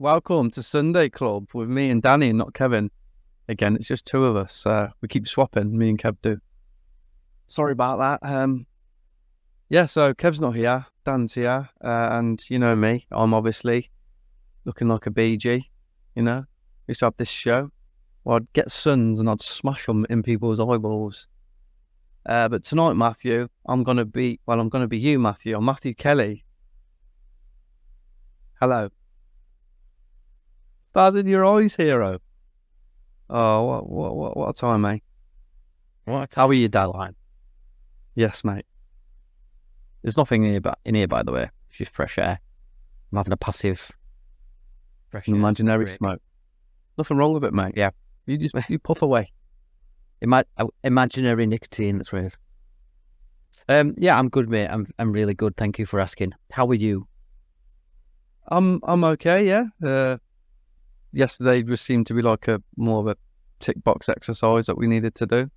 welcome to Sunday Club with me and Danny and not Kevin. Again, it's just two of us. We keep swapping, me and Kev do. Sorry about that. So Kev's not here, Dan's here, and you know me, I'm obviously looking like a BG, you know. We used to have this show where I'd get suns and I'd smash them in people's eyeballs. But tonight, Matthew, I'm going to be you, Matthew. I'm Matthew Kelly. Hello. Stars in your eyes, hero. Oh, what a time, mate. How are you, Dadeline? Yes, mate. There's nothing in here, by the way. It's just fresh air. I'm having a passive fresh imaginary smoke. Nothing wrong with it, mate. Yeah. You puff away. Imaginary nicotine, that's weird. Yeah, I'm good, mate. I'm really good. Thank you for asking. How are you? I'm okay, yeah. Yesterday just seemed to be like more of a tick box exercise that we needed to do.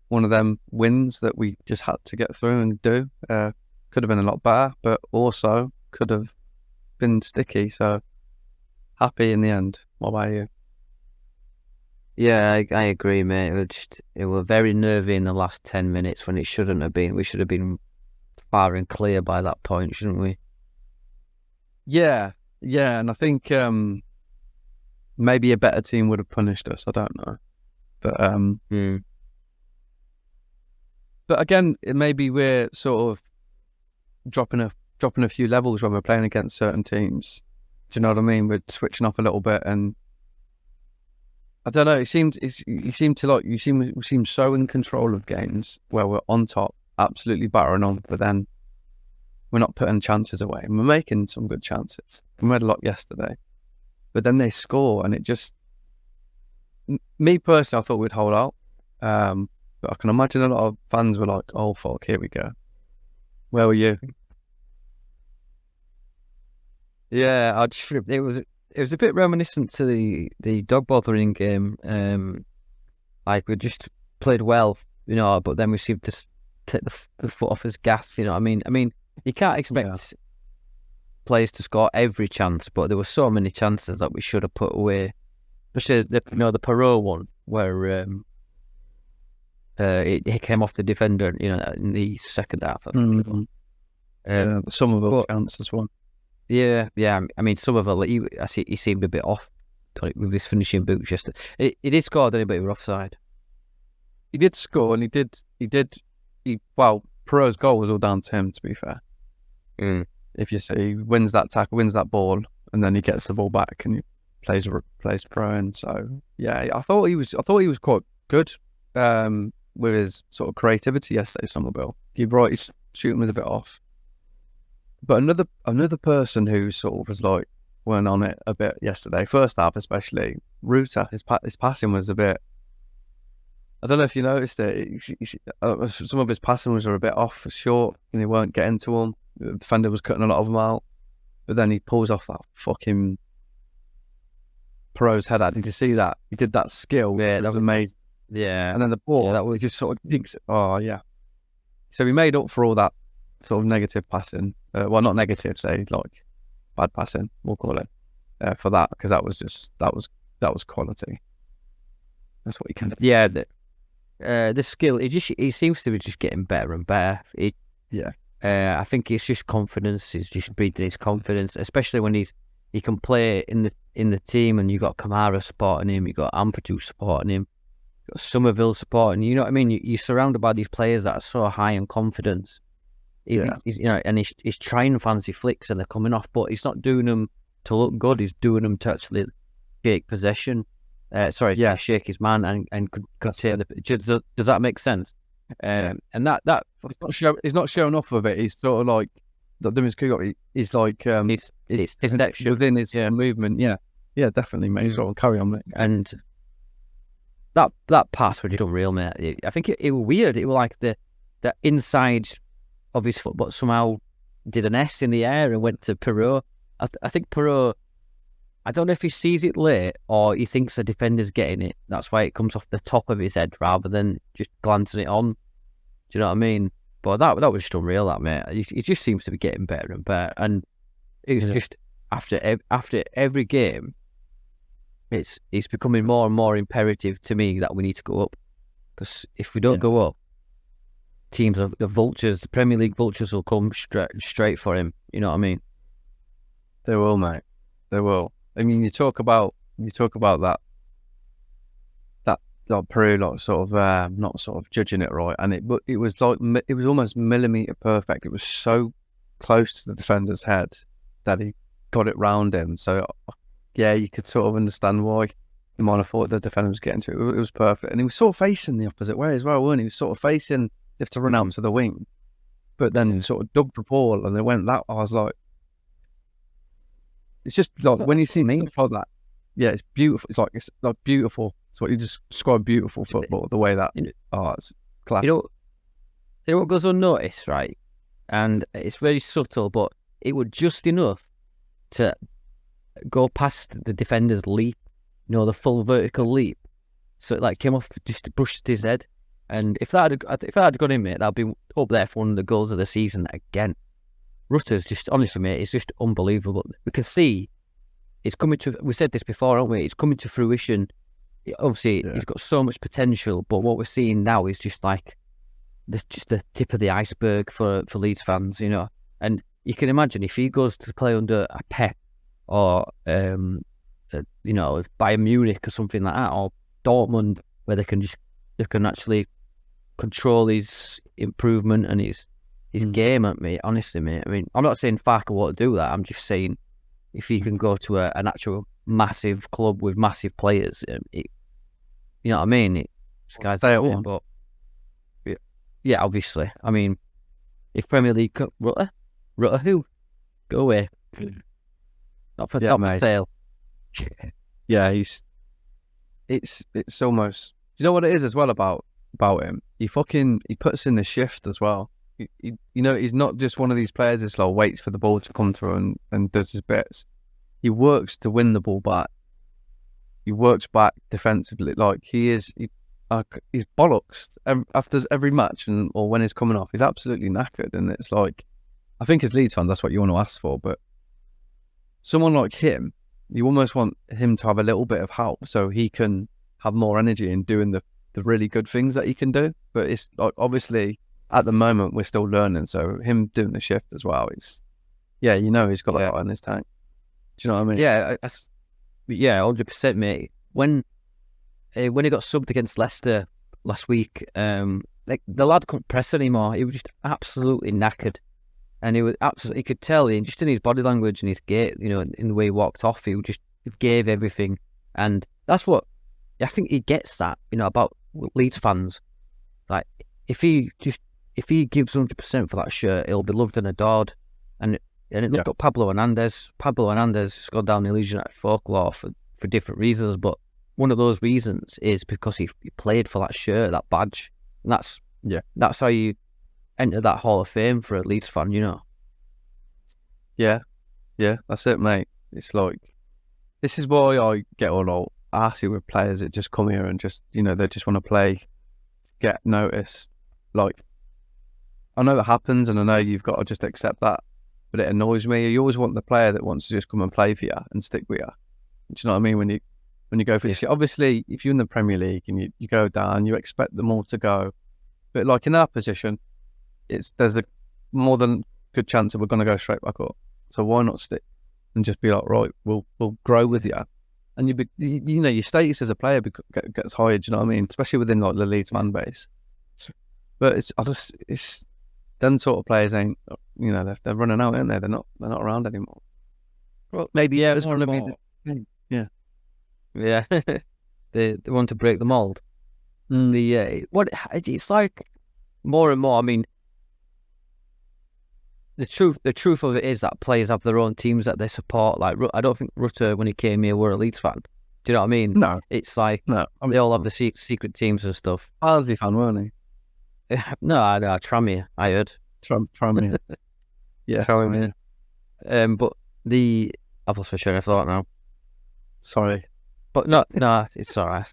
One of them wins that we just had to get through and do. Could have been a lot better, but also could have been sticky. So happy in the end. What about you? Yeah, I agree, mate. It was very nervy in the last 10 minutes when it shouldn't have been. We should have been far and clear by that point, shouldn't we? Yeah, and I think maybe a better team would have punished us. I don't know, but but again, maybe we're sort of dropping a few levels when we're playing against certain teams. Do you know what I mean? We're switching off a little bit, and I don't know. We seem so in control of games where we're on top, absolutely battering on, but then we're not putting chances away, and we're making some good chances. We made a lot yesterday, but then they score, and it just, me personally, I thought we'd hold out. But I can imagine a lot of fans were like, "Oh fuck, here we go." Where were you? Yeah, it was a bit reminiscent to the dog bothering game. Like we just played well, you know, but then we seemed to take the foot off his gas. You know what I mean? You can't expect players to score every chance, but there were so many chances that we should have put away. Especially the Perot one where it came off the defender, you know, in the second half. Some of the chances won. Yeah. I mean, some of it, he seemed a bit off with his finishing boots yesterday. He did score, didn't he? But he was offside. He did score, and Perot's goal was all down to him, to be fair. If you see, he wins that tackle, wins that ball, and then he gets the ball back and he plays Perot in. So yeah, I thought he was quite good with his sort of creativity yesterday. Somerville, you're right, his shooting was a bit off. But another person who sort of was like went on it a bit yesterday, first half especially, Ruta. His passing was a bit. I don't know if you noticed it. Some of his passing was a bit off, short, and he weren't getting to him. The defender was cutting a lot of them out, but then he pulls off that fucking Perot's head out. Did you see that? He did that skill. Yeah, that was amazing. Yeah, and then the ball that was just sort of digs it. Oh yeah. So he made up for all that sort of negative passing. Well, not negative, say like bad passing, we'll call it, for that, because that was quality. That's what he can do. Yeah, the skill, he seems to be just getting better and better. I think it's just confidence. He's just breathing his confidence, especially when he can play in the team, and you got Kamara supporting him, you got Ampadu supporting him, you got Somerville supporting. You know what I mean? You're surrounded by these players that are so high in confidence. He's he's trying fancy flicks and they're coming off, but he's not doing them to look good. He's doing them to actually shake possession. Shake his man and could say does that make sense? And that he's not showing off of it. He's sort of like he's like it's within his movement. Yeah, definitely, mate. Sort of carry on, mate. And that pass was just unreal, mate. I think it was weird. It was like the inside of his foot, but somehow did an S in the air and went to Perot. I think Perot, I don't know if he sees it late or he thinks the defender's getting it. That's why it comes off the top of his head rather than just glancing it on. Do you know what I mean? But that was just unreal, that, mate. He just seems to be getting better and better. And it was just after every game, it's becoming more and more imperative to me that we need to go up. Because if we don't go up, teams, the vultures, the Premier League vultures will come straight for him. You know what I mean? They will, mate. They will. I mean, you talk about that like Peru, like sort of not sort of judging it right, and it was like it was almost millimetre perfect. It was so close to the defender's head that he got it round him. So yeah, you could sort of understand why you might have thought the defender was getting to it. It was perfect, and he was sort of facing the opposite way as well, wasn't he? He was sort of facing if to run out to the wing, but then sort of dug the ball and it went that. I was like, it's just like when you see stuff like that, yeah, it's beautiful. It's like beautiful. It's what you just describe beautiful football. The way that it's class. You know what goes unnoticed, right? And it's very subtle, but it was just enough to go past the defender's leap. You know, the full vertical leap. So it like came off, just brushed his head. And if that had gone in, mate, that'd be up there for one of the goals of the season again. Rutter's just, honestly, mate, it's just unbelievable. We can see it's coming to. We said this before, haven't we? It's coming to fruition. Obviously, he's got so much potential, but what we're seeing now is just like just the tip of the iceberg for Leeds fans, you know. And you can imagine if he goes to play under a Pep or Bayern Munich or something like that, or Dortmund, where they can actually control his improvement and his game at me. Honestly, mate. I mean, I'm not saying Farke won't do that. I'm just saying if he can go to an actual massive club with massive players, you know what I mean? Guys, but yeah, obviously. I mean, if Premier League Rutter who? Go away. Not for sale. Yeah, it's almost. You know what it is as well about him? He puts in the shift as well. You know, he's not just one of these players that's like waits for the ball to come through and does his bits. He works to win the ball back. He works back defensively. Like he's bollocks after every match or when he's coming off. He's absolutely knackered, and it's like, I think as Leeds fans, that's what you want to ask for. But someone like him, you almost want him to have a little bit of help so he can have more energy in doing the really good things that he can do. But it's obviously at the moment we're still learning. So him doing the shift as well, he's got that in his tank. Do you know what I mean? Yeah, 100%, mate. When he got subbed against Leicester last week, the lad couldn't press anymore. He was just absolutely knackered, and he could tell, just in his body language and his gait, you know, in the way he walked off, he gave everything, and that's what I think he gets that, you know, about Leeds fans. Like if he gives 100% for that shirt, he'll be loved and adored, and look at Pablo Hernandez. Pablo Hernandez has gone down in Leeds United folklore for different reasons, but one of those reasons is because he played for that shirt, that badge, and that's how you enter that Hall of Fame for a Leeds fan, you know. Yeah, that's it, mate. It's like, this is why I get all arsey with players that just come here and just, you know, they just want to play, get noticed. Like, I know it happens, and I know you've got to just accept that. But it annoys me. You always want the player that wants to just come and play for you and stick with you. Do you know what I mean? When you go for this, obviously, if you're in the Premier League and you go down, you expect them all to go. But like in our position, there's a more than good chance that we're going to go straight back up. So why not stick and just be like, right, we'll grow with you, and you know, your status as a player gets higher. Do you know what I mean? Especially within like the Leeds fan base. But it's them sort of players ain't, you know, they're running out, aren't they? They're not around anymore. Well, maybe it's going to be yeah. They want to break the mold. It's like more and more. I mean, the truth of it is that players have their own teams that they support. Like, I don't think Rutter, when he came here, were a Leeds fan. Do you know what I mean? No, it's like they all have the secret teams and stuff. Barnsley fan, weren't he? No, Tranmere, I heard. Tranmere. Yeah, Tranmere. But I've lost my train of thought now. Sorry. But no, it's alright.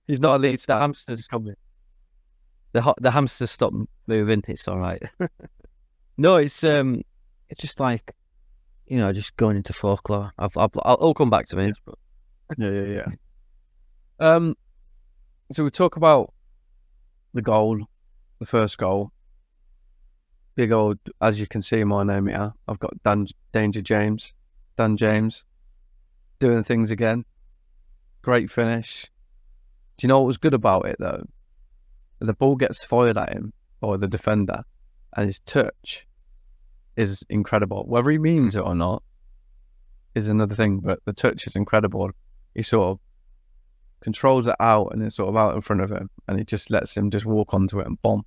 He's not a Leeds fan. The hamsters coming. The hamsters stopped moving. It's alright. No, it's just like just going into folklore. I'll come back to me. Yeah. So we talk about the goal, the first goal. Big old, as you can see in my name here, I've got Dan James, doing things again. Great finish. Do you know what was good about it though? The ball gets fired at him by the defender, and his touch is incredible. Whether he means it or not is another thing, but the touch is incredible. He sort of controls it out, and it's sort of out in front of him, and he just lets him just walk onto it and bomb.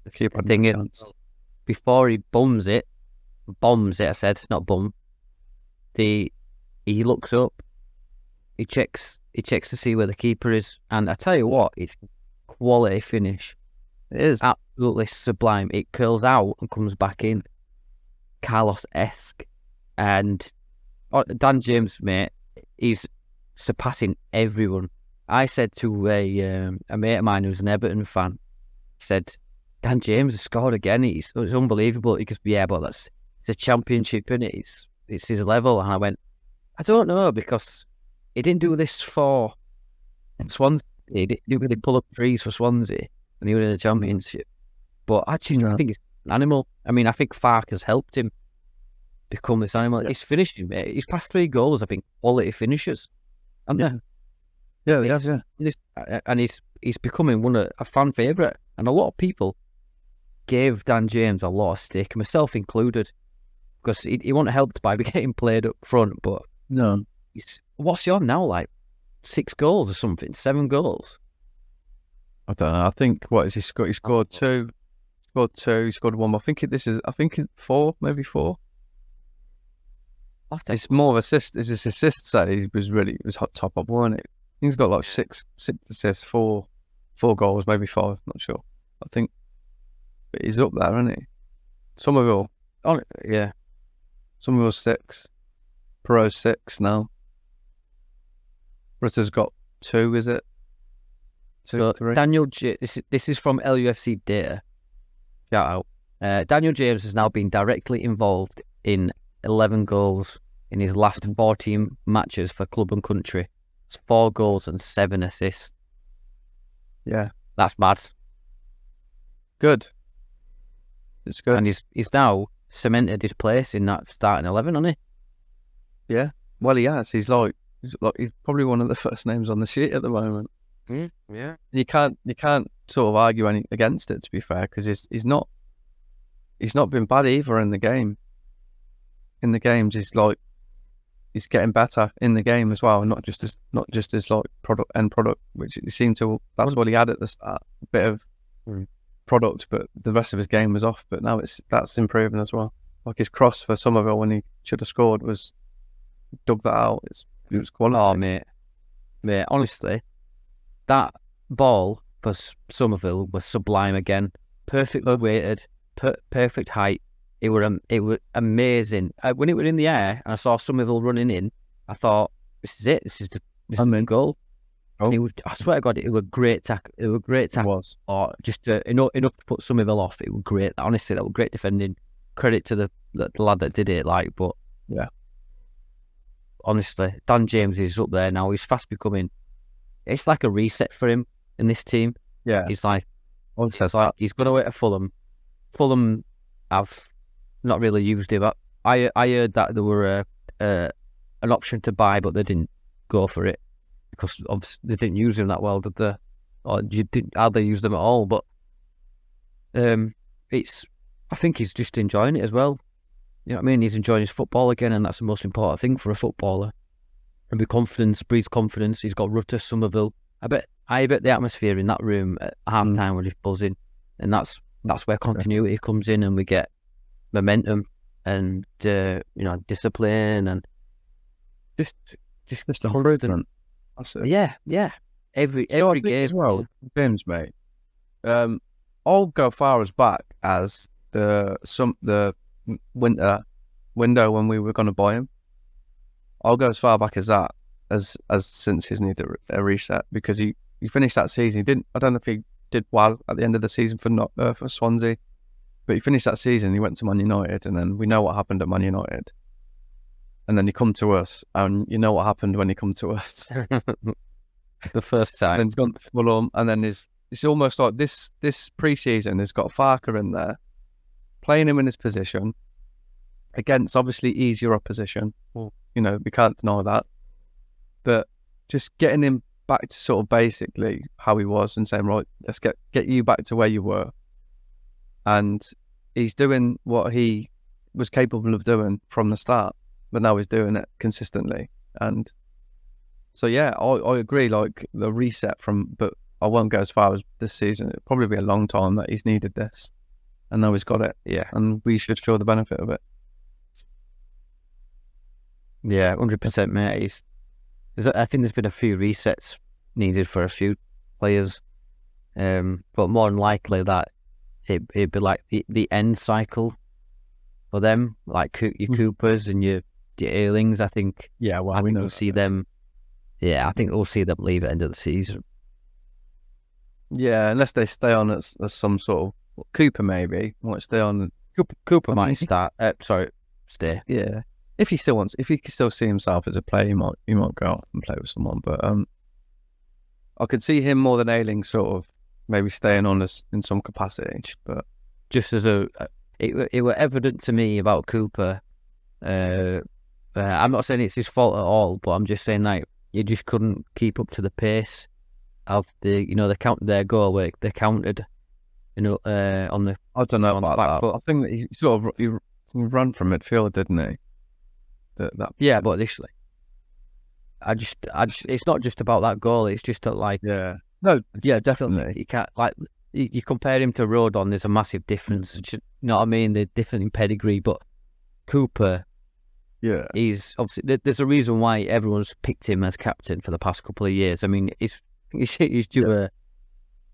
The keeper had no chance. Before he bombs it, I said, not bum. He looks up, he checks to see where the keeper is, and I tell you what, it's quality finish. It is absolutely sublime. It curls out and comes back in, Carlos-esque. And Dan James, mate, he's surpassing everyone. I said to a mate of mine who's an Everton fan, said, Dan James has scored again. It's unbelievable. He goes, yeah, but it's a championship, and it's his level. And I went, I don't know, because he didn't do this for Swansea. He didn't really pull up threes for Swansea when he was in the championship. But actually, I think he's an animal. I mean, I think Farke has helped him become this animal. Yeah. He's finishing, mate. His past 3 goals have been quality finishers. Yeah, he has. And he's becoming a fan favourite. And a lot of people gave Dan James a lot of stick, myself included, because he wasn't helped by getting played up front. But no, what's he on now? Like 6 goals or something? 7 goals? I don't know. I think he scored? He scored 2. He scored 1. I think it's 4, maybe 4. It's more of assist. It's his assists that he was hot top up, wasn't it? He's got like 6 assists, 4 goals, maybe 5. Not sure. I think, but he's up there, isn't he? Somerville, yeah. Somerville 6, Pro 6 now. Rutter's got 2, is it? 2, so 3. Daniel, this is from LUFC data. Shout out. Daniel James has now been directly involved in 11 goals in his last 14 matches for club and country. It's 4 goals and 7 assists. Yeah, that's mad. Good. It's good. And he's now cemented his place in that starting 11, hasn't he? Yeah. Well, he has. He's probably one of the first names on the sheet at the moment. Yeah. You can't sort of argue against it, to be fair, because he's not been bad either in the game. In the games, he's getting better in the game as well, and not just as like end product, which it seemed to. That's what he had at the start, a bit of product, but the rest of his game was off. But now that's improving as well. Like his cross for Somerville when he should have scored dug that out. It was quality. Oh mate, honestly, that ball for Somerville was sublime again. Perfectly weighted, perfect height. It was amazing. When it was in the air and I saw Somerville running in, I thought, this is it. This is the goal. Oh. I swear to God, it was a great tackle. It was a great tackle. It was. Or just enough to put Somerville off. It was great. Honestly, that was great defending. Credit to the lad that did it. But yeah, honestly, Dan James is up there now. He's fast becoming. It's like a reset for him in this team. Yeah, he's like he's going away to Fulham. Fulham have not really used him. I heard that there were an option to buy, but they didn't go for it because obviously they didn't use him that well, did they? Or you didn't hardly use them at all. But I think he's just enjoying it as well. You know what I mean? He's enjoying his football again, and that's the most important thing for a footballer. And with confidence, breeds confidence. He's got Rutter, Somerville. I bet the atmosphere in that room at half time was just buzzing, and that's where continuity comes in, and we get momentum and discipline and just 100 and that's it. Yeah. Every game as well. James, mate. I'll go far as back as the winter window when we were going to buy him. I'll go as far back as that, as since he's needed a reset, because he finished that season. I don't know if he did well at the end of the season for Swansea. But he finished that season, he went to Man United, and then we know what happened at Man United. And then you come to us, and you know what happened when you come to us. The first time. Then he's gone to Fulham, and then it's almost like this pre-season has got Farker in there, playing him in his position, against obviously easier opposition. Well, you know, we can't deny that. But just getting him back to sort of basically how he was and saying, right, let's get you back to where you were. And he's doing what he was capable of doing from the start, but now he's doing it consistently. And so, yeah, I agree, like the reset but I won't go as far as this season. It'll probably be a long time that he's needed this. And now he's got it. Yeah. And we should feel the benefit of it. Yeah, 100%, mate. I think there's been a few resets needed for a few players. But more than likely that it'd be like the end cycle for them, like your Coopers and your Aylings. I think. Yeah, well, I think we'll see them. Yeah, I think we'll see them leave at the end of the season. Yeah, unless they stay on as some sort of Cooper, maybe might stay on. Cooper might start. Stay. Yeah, if he can still see himself as a player, he might go out and play with someone. But I could see him more than Ayling sort of maybe staying on us in some capacity. But just as it were evident to me about Cooper. I'm not saying it's his fault at all, but I'm just saying like you just couldn't keep up to the pace of their goal where they countered, on the. I don't know about that. But I think that he sort of he ran from midfield, didn't he? Yeah, but initially, I just, it's not just about that goal. It's just that, like, yeah, no, yeah, definitely. You can't like you compare him to Rodon. There's a massive difference. You know what I mean? They're different in pedigree, but Cooper. Yeah, he's obviously there's a reason why everyone's picked him as captain for the past couple of years. I mean, he's due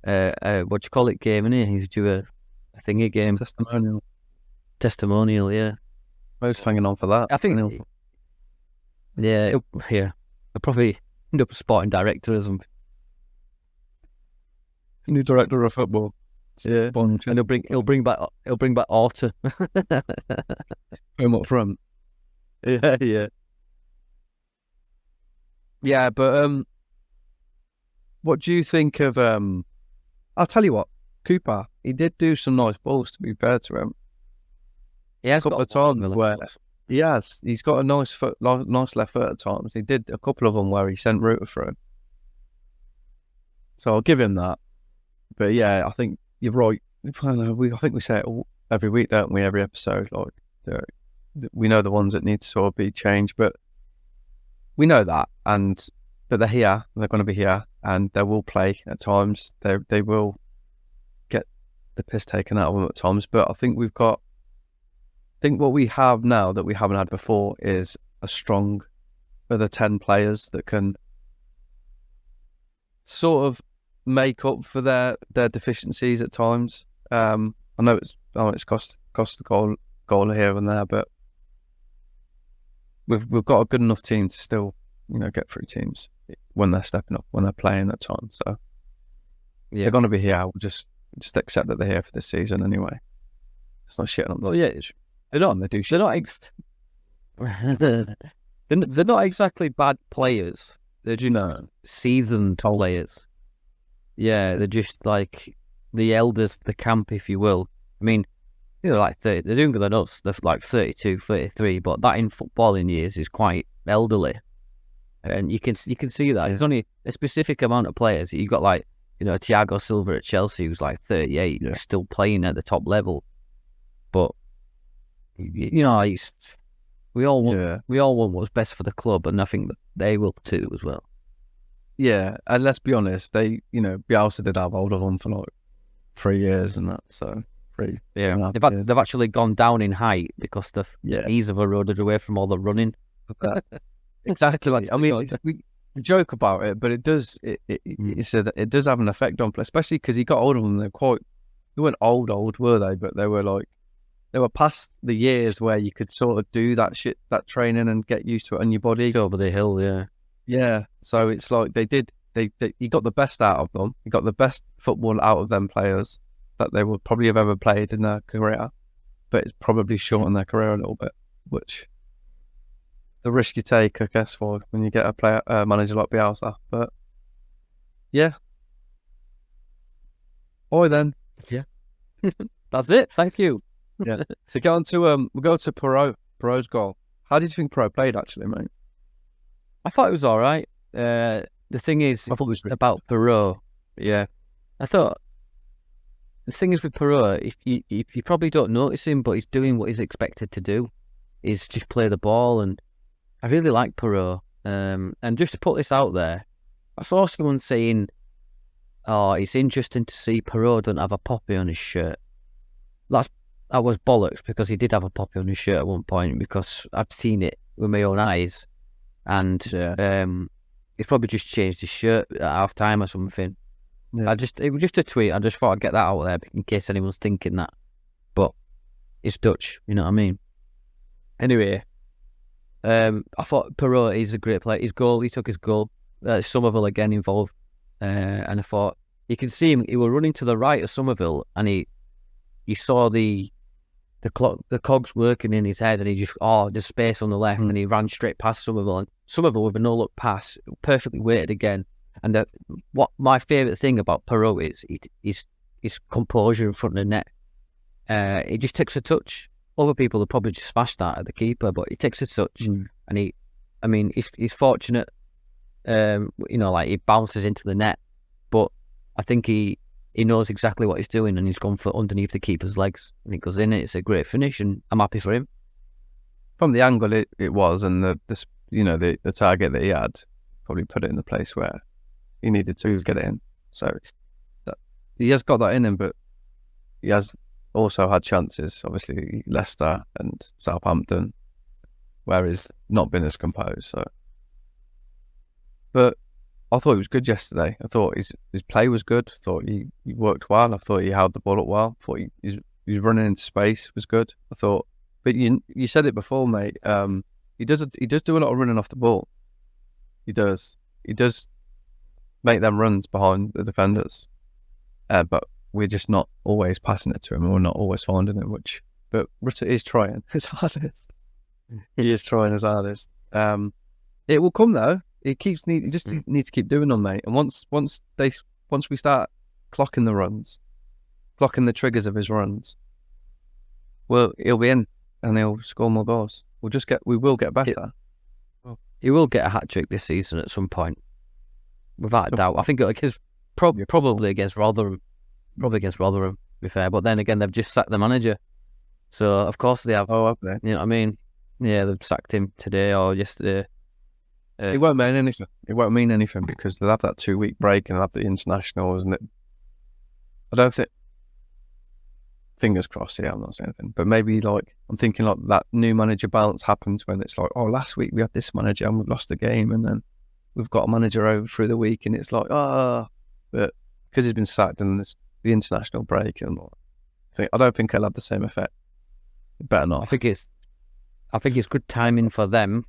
a what do you call it game, isn't he? He's due a thingy game. Testimonial, yeah. Most hanging on for that. I think. Yeah, He'll probably end up sporting director or something. New director of football. Yeah, and he'll bring back Orta. Put him up front. Yeah. Yeah, but what do you think of I'll tell you what, Cooper, he did do some nice balls, to be fair to him. He has a couple of times where he's got a nice left foot at times. He did a couple of them where he sent Ruta through. So I'll give him that. But yeah, I think you're right. I think we say it every week, don't we? Every episode, like we know the ones that need to sort of be changed, but we know that. But they're here. They're going to be here, and they will play at times. They will get the piss taken out of them at times. But I think what we have now that we haven't had before is a strong other 10 players that can sort of make up for their deficiencies at times. I know it's cost the goal here and there, but we've got a good enough team to still get through teams when they're stepping up, when they're playing at times. So yeah, they're going to be here. We'll just accept that they're here for this season anyway. It's not shitting on them. Well, yeah, they're not. They do shit. They're not exactly bad players. They're just seasoned players. Yeah, they're just like the elders of the camp, if you will. I mean, like 30. They're younger than us. They're like 32, 33, but that in footballing years is quite elderly. And you can see that. There's only a specific amount of players. You've got like, Thiago Silva at Chelsea, who's like 38, who's still playing at the top level. But we all want what's best for the club, and I think that they will too as well. Yeah, and let's be honest, Bielsa did have hold of them for like 3 years and that, so 3. Yeah, they've actually gone down in height because the knees have eroded away from all the running. Exactly. I mean, we joke about it, but it does. It does have an effect on play, especially because he got hold of them. They weren't old, were they? But they were past the years where you could sort of do that training and get used to it on your body. Over the hill, yeah. Yeah, so it's like he got the best out of them. He got the best football out of them players, that they would probably have ever played in their career, but it's probably shortened their career a little bit, which the risk you take, I guess, for when you get a manager like Bielsa. But yeah. Oi then. Yeah. That's it. Thank you. Yeah. So get on to we'll go to Perot's goal. How did you think Perot played actually, mate? I thought it was all right. The thing is, I thought it was about Perot. Yeah, I thought the thing is with Perot, if you probably don't notice him, but he's doing what he's expected to do. Is just play the ball, and I really like Perot. And just to put this out there, I saw someone saying, "Oh, it's interesting to see Perot don't have a poppy on his shirt." That was bollocks, because he did have a poppy on his shirt at one point, because I've seen it with my own eyes, and he's probably just changed his shirt at half time or something. Yeah. It was just a tweet. I just thought I'd get that out there in case anyone's thinking that. But it's Dutch, you know what I mean? Anyway, I thought Perot is a great player. He took his goal. Somerville again involved. And I thought, you can see him, he was running to the right of Somerville, and he saw the cogs working in his head, and he just, there's space on the left, and he ran straight past Somerville, and Somerville with a no-look pass, perfectly weighted again. And what my favourite thing about Perot is his composure in front of the net. He just takes a touch. Other people would probably just smash that at the keeper, but he takes a touch, and he's fortunate. Like he bounces into the net, but I think he knows exactly what he's doing, and he's gone for underneath the keeper's legs, and it goes in. It's a great finish, and I'm happy for him. From the angle it was, and the target that he had, probably put it in the place where he needed to get it in. So he has got that in him, but he has also had chances, obviously Leicester and Southampton, where he's not been as composed. So, but I thought he was good yesterday. I thought his play was good. I thought he worked well. I thought he held the ball up well. I thought his running into space was good. I thought, but you said it before, mate. He does do a lot of running off the ball. He does make them runs behind the defenders, but we're just not always passing it to him, and we're not always finding it. But Rutter is trying his hardest. He is trying his hardest. It will come though. He just needs to keep doing them, mate. And once we start clocking the runs, clocking the triggers of his runs, well, he'll be in and he'll score more goals. We will get better. He will get a hat trick this season at some point, without a doubt. I think it's probably against Rotherham. Probably against Rotherham, to be fair. But then again, they've just sacked the manager, so of course they have. Oh, have they? You know what I mean? Yeah, they've sacked him today or yesterday. It won't mean anything. It won't mean anything because they'll have that 2-week break and they'll have the internationals, and I don't think. Fingers crossed. Yeah, I'm not saying anything, but maybe I'm thinking that new manager bounce happens when it's like, last week we had this manager and we've lost a game, and then we've got a manager over through the week, and it's like, but because he's been sacked and there's the international break, and I don't think it'll have the same effect. It better not. I think it's good timing for them.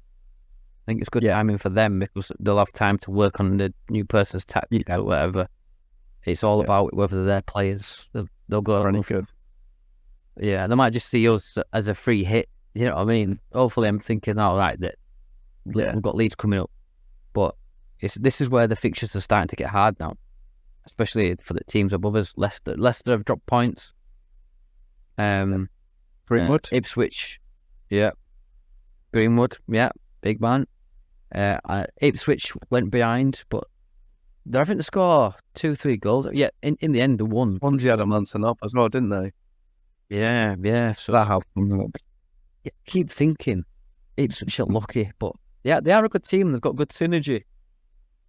I think it's good timing for them because they'll have time to work on the new person's tactic or whatever. It's all about whether their players they'll go any good. Yeah, they might just see us as a free hit. You know what I mean? Hopefully, I'm thinking, that we've got Leeds coming up, but this is where the fixtures are starting to get hard now, especially for the teams above us. Leicester have dropped points. Greenwood, Ipswich, Greenwood, big man. Ipswich went behind, but they're having to score 2-3 goals. Yeah, in the end, they won. Swansea had a month up as well, didn't they? Yeah. So that helped. Keep thinking, Ipswich are lucky, but they are a good team. They've got good synergy,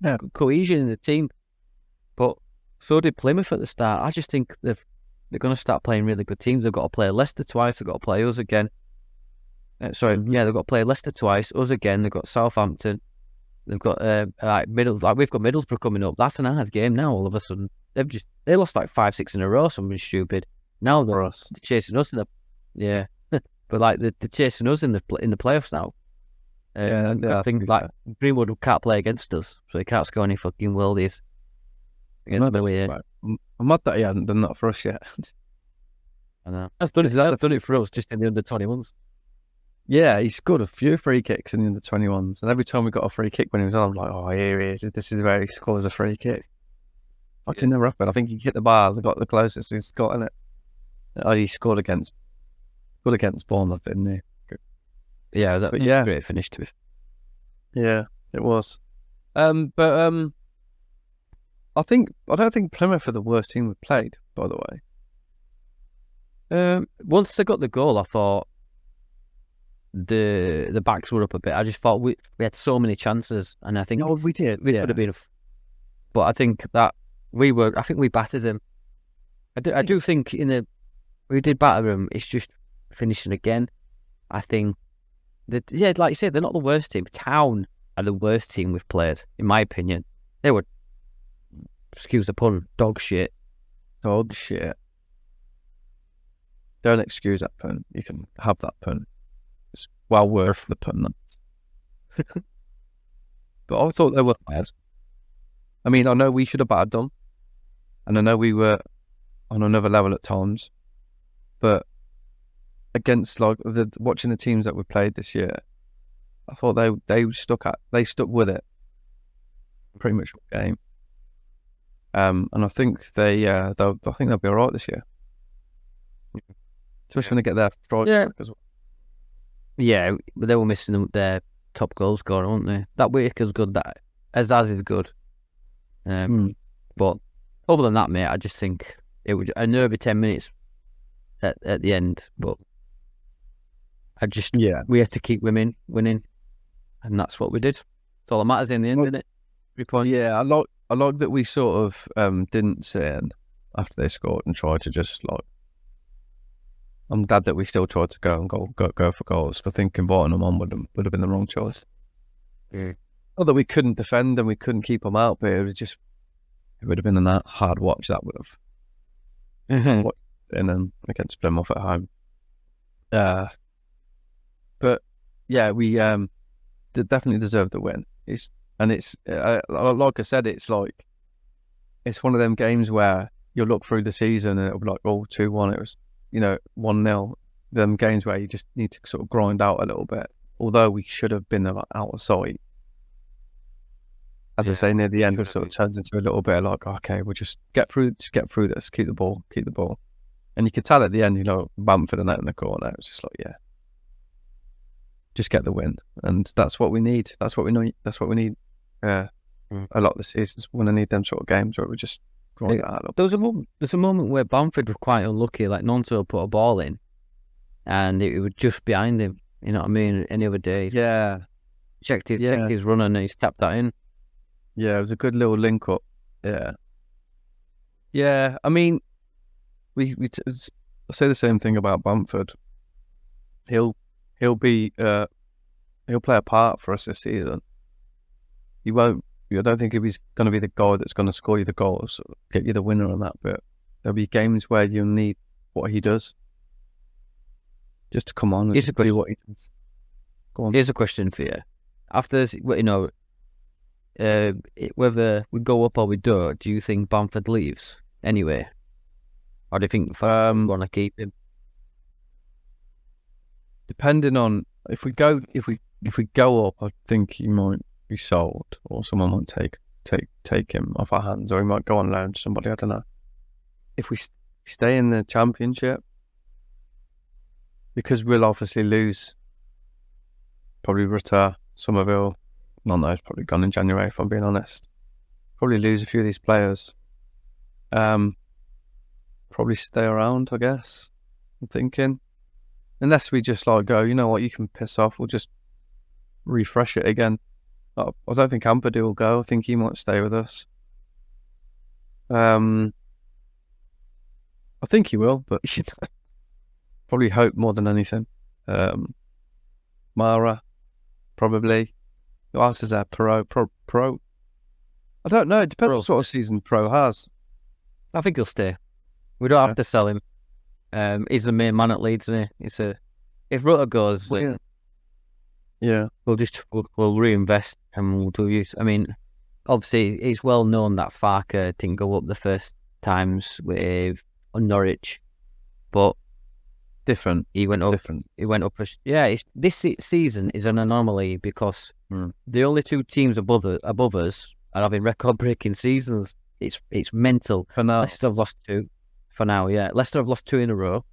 good cohesion in the team. But so did Plymouth at the start. I just think they're going to start playing really good teams. They've got to play Leicester twice. They've got to play us again. They've got to play Leicester twice, us again. They've got Southampton. They've got we've got Middlesbrough coming up. That's an hard game now. All of a sudden, they lost 5-6 in a row. Something stupid. Now they're chasing us in the but they're chasing us in the playoffs now. I think Greenwood can't play against us, so he can't score any fucking worldies. against Billy. Yeah. I'm mad that he hadn't done that for us yet. I know. That's done it for us just in the under-21s. Yeah, he scored a few free kicks in the under-21s, and every time we got a free kick when he was on, I'm like, oh, here he is. This is where he scores a free kick. Fucking never happened. I think he hit the bar. They got the closest he's got in it. Oh, he scored against Bournemouth, didn't he? Yeah, that was a great finish to it. Yeah, it was. I don't think Plymouth are the worst team we've played, by the way. Once they got the goal, I thought the backs were up a bit. I just thought we had so many chances, and I think we did. We could have been. But I think that we battered them. I do think we did batter them. It's just finishing again. I think that like you said, they're not the worst team. Town are the worst team we've played, in my opinion. They were, excuse the pun, dog shit. Dog shit. Don't excuse that pun. You can have that pun. It's well worth the pun. But I thought they were bad. I mean, I know we should have battered them, and I know we were on another level at times, but against watching the teams that we played this year, I thought they stuck with it pretty much all game. And I think they'll be all right this year. Especially when they get their strike back as well. Yeah, but they were missing their top goal scorer, weren't they? That Whitaker's good. That Azaz is good. But other than that, mate, I just think it was a nervy 10 minutes at the end. But we have to keep winning, and that's what we did. That's all that matters in the end, isn't it? 3 points. Yeah, I like that we sort of didn't sit in after they scored and tried to just like. I'm glad that we still tried to go and go for goals. I think inviting them on would have been the wrong choice. Yeah. Not that we couldn't defend and we couldn't keep them out, but it would have been a hard watch that would have. And against Plymouth at home. But yeah, we definitely deserved the win. It's like I said, it's one of them games where you'll look through the season and it'll be like, 2-1. It was 1-0. Them games where you just need to sort of grind out a little bit. Although we should have been out of sight. As I say, near the end, it sort of turns into a little bit like, okay, we'll just get through this, keep the ball. And you could tell at the end, Bamford and that in the corner. It was just like, just get the win, and that's what we need. That's what we need. A lot of the seasons when I need them sort of games where we just grind it out. There's a moment where Bamford was quite unlucky. Like Nonto put a ball in, and it was just behind him. You know what I mean? Any other day, checked his run and he's tapped that in. Yeah, it was a good little link up. Yeah. I mean, we say the same thing about Bamford. He'll play a part for us this season. He won't. I don't think he's going to be the guy that's going to score you the goals, or get you the winner on that. But there'll be games where you'll need what he does, just to come on and just do what he does. Go on. Here's a question for you: after this, whether we go up or we don't, do you think Bamford leaves anyway, or do you think we want to keep him? Depending on if we go up, I think he might be sold, or someone might take him off our hands, or he might go on loan to somebody. I don't know. If we stay in the Championship, because we'll obviously lose, probably Rutter, Somerville. None of those probably gone in January, if I'm being honest. Probably lose a few of these players. Probably stay around, I guess. I'm thinking. Unless we just go, you know what, you can piss off. We'll just refresh it again. I don't think Ampadu will go. I think he might stay with us. I think he will, but probably hope more than anything. Mara, probably. Who else is there? Pro. I don't know. It depends what sort of season Pro has. I think he'll stay. We don't have to sell him. He's the main man at Leeds, isn't he? If Rutter goes, we'll reinvest and we'll do use. I mean, obviously it's well known that Farker didn't go up the first times with Norwich, but different. He went up. Different. He went up. This season is an anomaly because the only two teams above us are having record-breaking seasons. It's mental. For now, Leicester have lost 2. For now, yeah, Leicester have lost 2 in a row.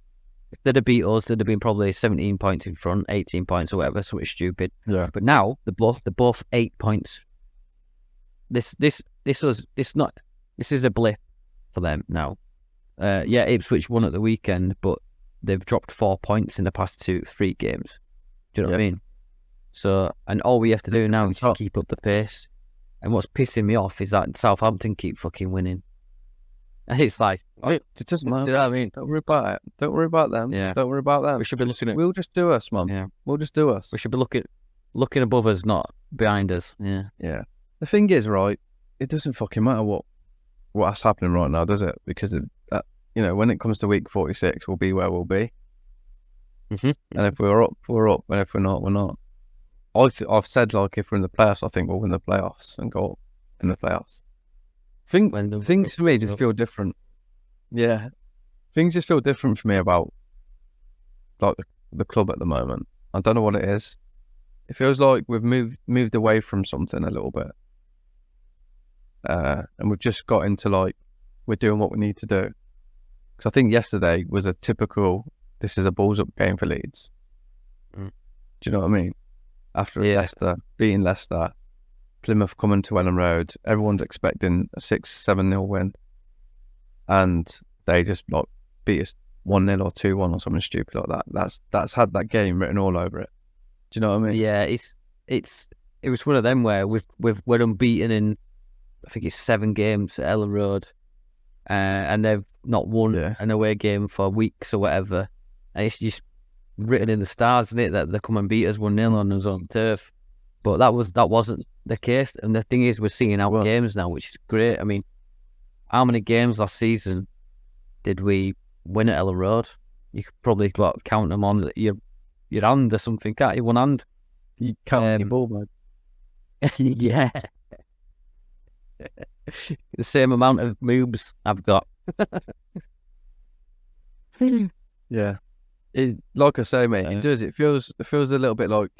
If they'd have beat us, they'd have been probably 17 points in front, 18 points or whatever. Something stupid. Yeah. But now they're both 8 points. This is a blip for them now. Ipswich won at the weekend, but they've dropped 4 points in the past 3 games. Do you know what I mean? So, and all we have to do now is keep up the pace. And what's pissing me off is that Southampton keep fucking winning. And it's like, it doesn't matter. Do you know what I mean? Don't worry about it. Don't worry about them. Yeah. Don't worry about them. We should be looking at. We'll just do us, man. Yeah. We'll just do us. We should be looking above us, not behind us. Yeah. Yeah. The thing is, right? It doesn't fucking matter what's happening right now, does it? Because when it comes to week 46, we'll be where we'll be. Mm-hmm. And if we're up, we're up. And if we're not, we're not. I've said, like, if we're in the playoffs, I think we'll win the playoffs and go up in the playoffs. Things for me just feel different. Yeah. Things just feel different for me about, like, the club at the moment. I don't know what it is. It feels like we've moved away from something a little bit. And we've just got into, like, we're doing what we need to do. Because I think yesterday was a typical, this is a balls up game for Leeds. Do you know what I mean? After Leicester, beating Leicester, Plymouth coming to Ellen Road, everyone's expecting a 6-7-0 win. And they just, like, beat us 1-0 or 2-1 or something stupid like that. That's had that game written all over it. Do you know what I mean? Yeah, it was one of them where we're unbeaten in, I think it's 7 games at Ellen Road, and they've not won an away game for weeks or whatever. And it's just written in the stars, isn't it, that they come and beat us 1-0 on his own turf. But that wasn't the case. And the thing is, we're seeing out games now, which is great. I mean, how many games last season did we win at Ellen Road? You could probably count them on your hand or something, can't you? One hand. You can't your ball, man. Yeah. The same amount of moves I've got. Yeah. Like I say, mate, it does. It feels a little bit like,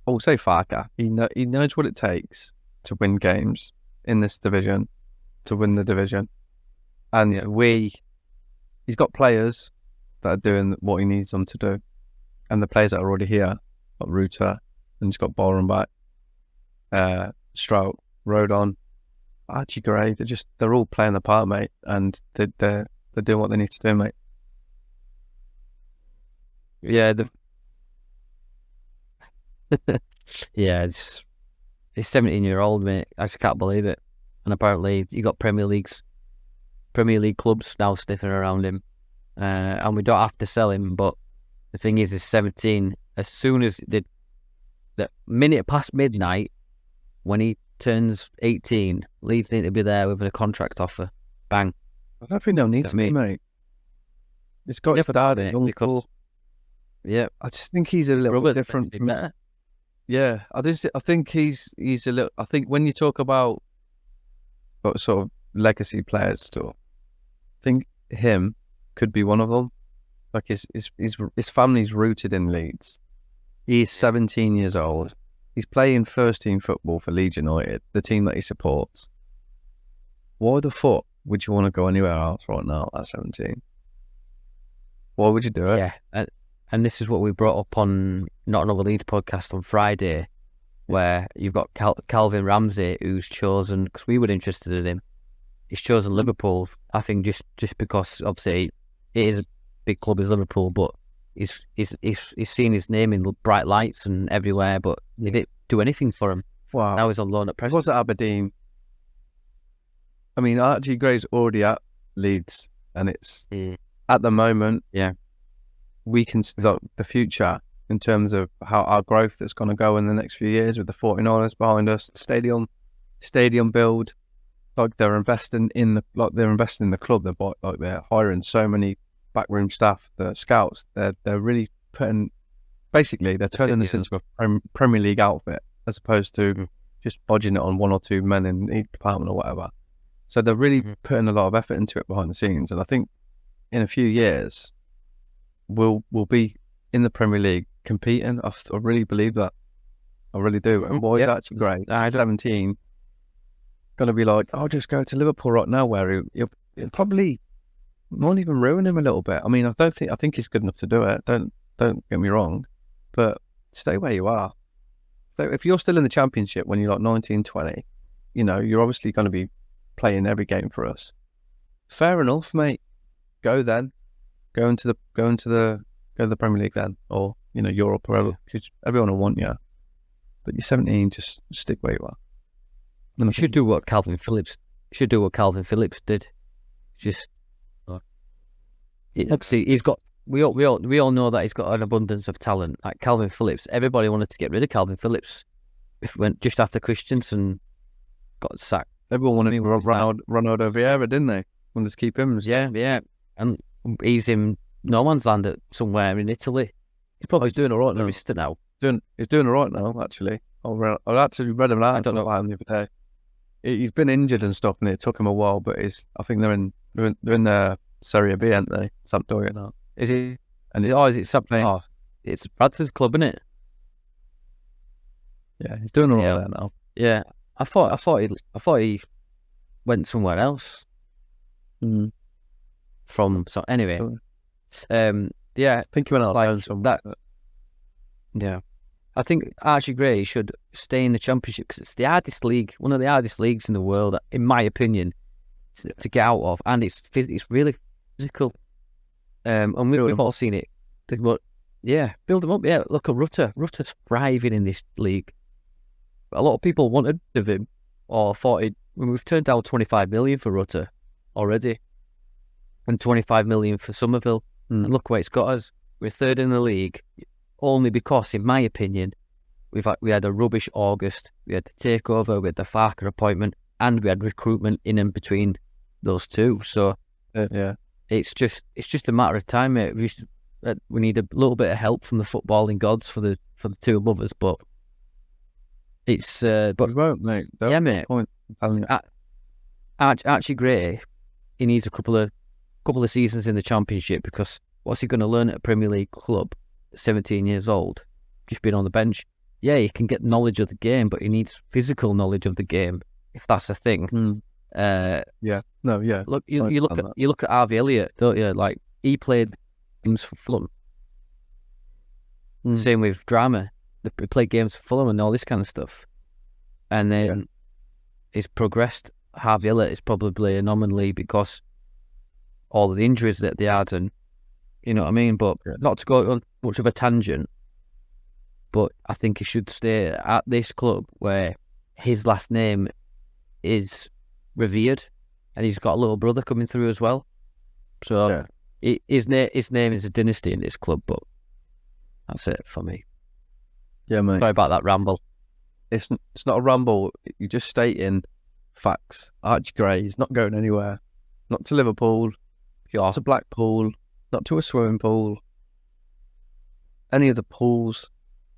I'll say Farker. He knows what it takes to win games in this division, to win the division. And he's got players that are doing what he needs them to do. And the players that are already here, like Ruta, and he's got Byron back, Strout, Rodon, Archie Gray. They're all playing the part, mate, and they're doing what they need to do, mate. Yeah, yeah, it's 17-year-old, mate. I just can't believe it. And apparently, you got Premier League clubs now sniffing around him, and we don't have to sell him. But the thing is, he's 17. As soon as the minute past midnight, when he turns 18, Leeds need to be there with a contract offer. Bang. I don't think they'll need to be, mate. It's got his dad, his uncle. Yeah, I just think he's a little bit different from that. Yeah, I think he's a little. I think when you talk about sort of legacy players, still, I think him could be one of them. Like his family's rooted in Leeds. He's 17 years old. He's playing first team football for Leeds United, the team that he supports. Why the fuck would you want to go anywhere else right now at 17? Why would you do it? Yeah, and this is what we brought up on Not Another Leeds podcast on Friday, where you've got Calvin Ramsey, who's chosen, because we were interested in him, he's chosen Liverpool. I think just because obviously it is a big club as Liverpool, but he's seen his name in bright lights and everywhere, but they didn't do anything for him. Wow. Now he's on loan at Preston. He was at Aberdeen. I mean, Archie Gray's already at Leeds, and it's at the moment. Yeah, we can look the future in terms of how our growth that's going to go in the next few years with the 49ers behind us, stadium build. Like they're investing in the club. They're hiring so many backroom staff, the scouts. They're really putting. Basically, they're turning this into a Premier League outfit as opposed to just bodging it on one or two men in each department or whatever. So they're really putting a lot of effort into it behind the scenes, and I think in a few years we'll be in the Premier League competing. I really believe that. I really do. And Boyd's actually great. 17, gonna be like, I'll just go to Liverpool right now, where he'll probably won't even ruin him a little bit. I mean, I think he's good enough to do it. Don't get me wrong, but stay where you are. So if you're still in the Championship when you're like 19, 20, you're obviously going to be playing every game for us. Fair enough, mate. Go then. Go into the Premier League then, or Europe, or wherever, because everyone will want you. But you're 17, just stick where you are. You should do what Calvin Phillips did. Just he's got. We all know that he's got an abundance of talent. Like Calvin Phillips, everybody wanted to get rid of Calvin Phillips. Went just after Christensen got sacked. Everyone wanted to Ronaldo Vieira, didn't they? Wanted to keep him. Yeah, and he's in no man's land somewhere in Italy. He's doing all right now. He's doing all right now, actually. I actually read him out. I don't know about him the other day. He's been injured and stuff, and it took him a while. But I think they're in Serie B, aren't they? Sampdoria now. Is he? And is it something? Oh, it's Bradford's club, isn't it? Yeah, he's doing all right there now. Yeah, I thought he went somewhere else. So anyway, yeah, I think he went out like that. Yeah, I think Archie Gray should stay in the Championship because it's the hardest league, one of the hardest leagues in the world, in my opinion, to get out of, and it's really physical. And we've all seen it. But yeah, build them up. Yeah, look at Rutter. Rutter's thriving in this league. A lot of people wanted of him, or thought we've turned down 25 million for Rutter already, and 25 million for Somerville. And look where it's got us. We're third in the league, only because, in my opinion, we had a rubbish August. We had the takeover, we had the Farker appointment, and we had recruitment in and between those two. So yeah. It's just a matter of time, mate. We need a little bit of help from the footballing gods for the two above us, but it's but we won't, mate. Yeah, mate. Archie Gray, he needs a couple of seasons in the Championship, because what's he going to learn at a Premier League club? 17 years old, just being on the bench. Yeah, he can get knowledge of the game, but he needs physical knowledge of the game, if that's a thing. Look, you look at Harvey Elliott, don't you? Like, he played games for Fulham. Same with Drama. He played games for Fulham and all this kind of stuff. And then he's progressed. Harvey Elliott is probably an anomaly because all of the injuries that they had, and you know what I mean. But not to go on much of a tangent, but I think he should stay at this club where his last name is revered, and he's got a little brother coming through as well. So his name is a dynasty in this club. But that's it for me. Yeah, mate. Sorry about that ramble. It's not a ramble. You're just stating facts. Archie Gray is not going anywhere. Not to Liverpool. Not to Blackpool. Not to a swimming pool. Any of the pools.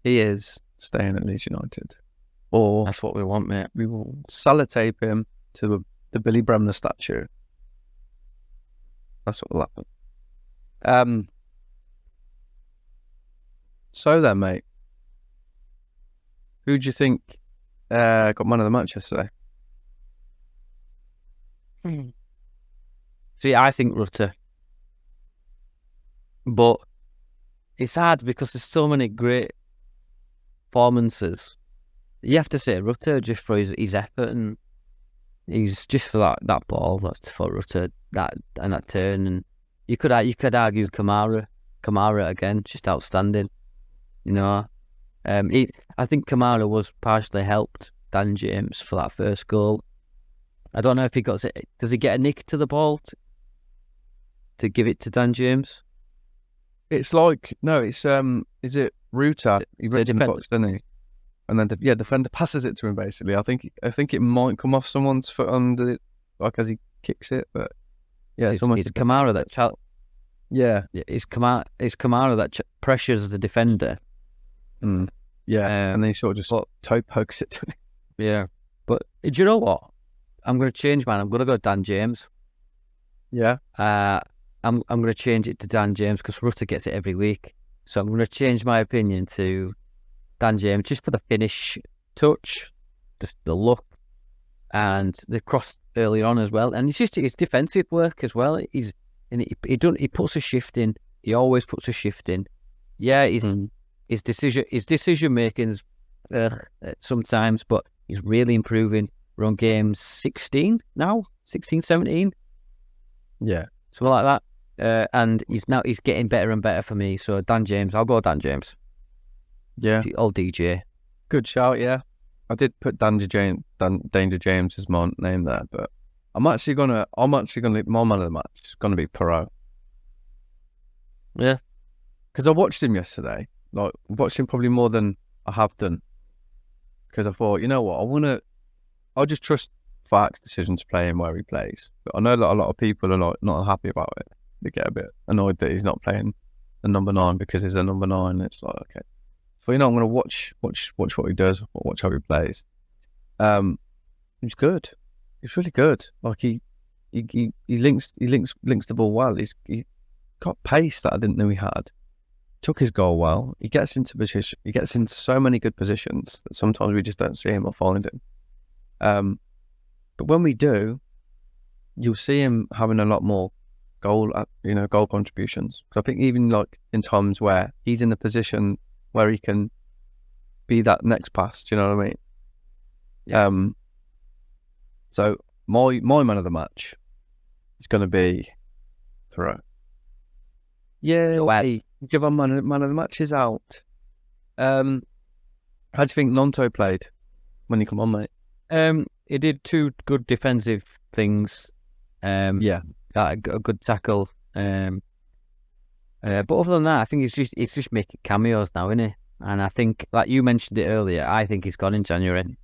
He is staying at Leeds United. Or that's what we want, mate. We will sellotape him to the Billy Bremner statue. That's what will happen. So then, mate, who do you think got man of the match yesterday? See, I think Rutter. But it's hard because there's so many great performances. You have to say Rutter just for his effort, and he's just for that ball. That's for Rutter, that turn. And you could argue Kamara again, just outstanding. You know, I think Kamara was partially helped Dan James for that first goal. I don't know if he got it. Does he get a nick to the ball to give it to Dan James? It's like is it Ruta? He runs in the box, doesn't he? And then defender passes it to him. Basically, I think it might come off someone's foot under it, like as he kicks it. But yeah, it's Kamara that. It's Kamara that pressures the defender. Yeah, and then he sort of just toe pokes it to him. Yeah. But do you know what? I'm going to change mine. I'm going to go Dan James. Yeah. I'm going to change it to Dan James because Rutter gets it every week. So I'm going to change my opinion to Dan James just for the finish touch, the look, and the cross early on as well. And it's just his defensive work as well. He puts a shift in. He always puts a shift in. Yeah, his decision making's sometimes, but he's really improving. We're on game 16 now, 16, 17. Yeah, something like that. And he's getting better and better for me. So Dan James, I'll go Dan James. Yeah, old DJ. Good shout. Yeah, I did put Danger James as my name there, but I'm actually gonna my man of the match is gonna be Perot. Yeah, because I watched him yesterday. Like, watched him probably more than I have done. Because I thought, you know what, I just trust Fark's decision to play him where he plays. But I know that a lot of people are like not happy about it. They get a bit annoyed that he's not playing the number 9 because he's a number 9. It's like, okay, so I'm going to watch what he does, watch how he plays. He's good. He's really good. Like he links the ball well. He got pace that I didn't know he had. Took his goal well. He gets into position. He gets into so many good positions that sometimes we just don't see him or find him. But when we do, you'll see him having a lot more goal contributions. So I think even like in times where he's in a position where he can be that next pass. Do you know what I mean? Yeah. So my man of the match is going to be Perot. Yeah, well, give our man of the match is out. How do you think Nonto played when he come on, mate? He did 2 good defensive things. Yeah, a good tackle. But other than that, I think it's just making cameos now, isn't it? And I think, like you mentioned it earlier, I think he's gone in January.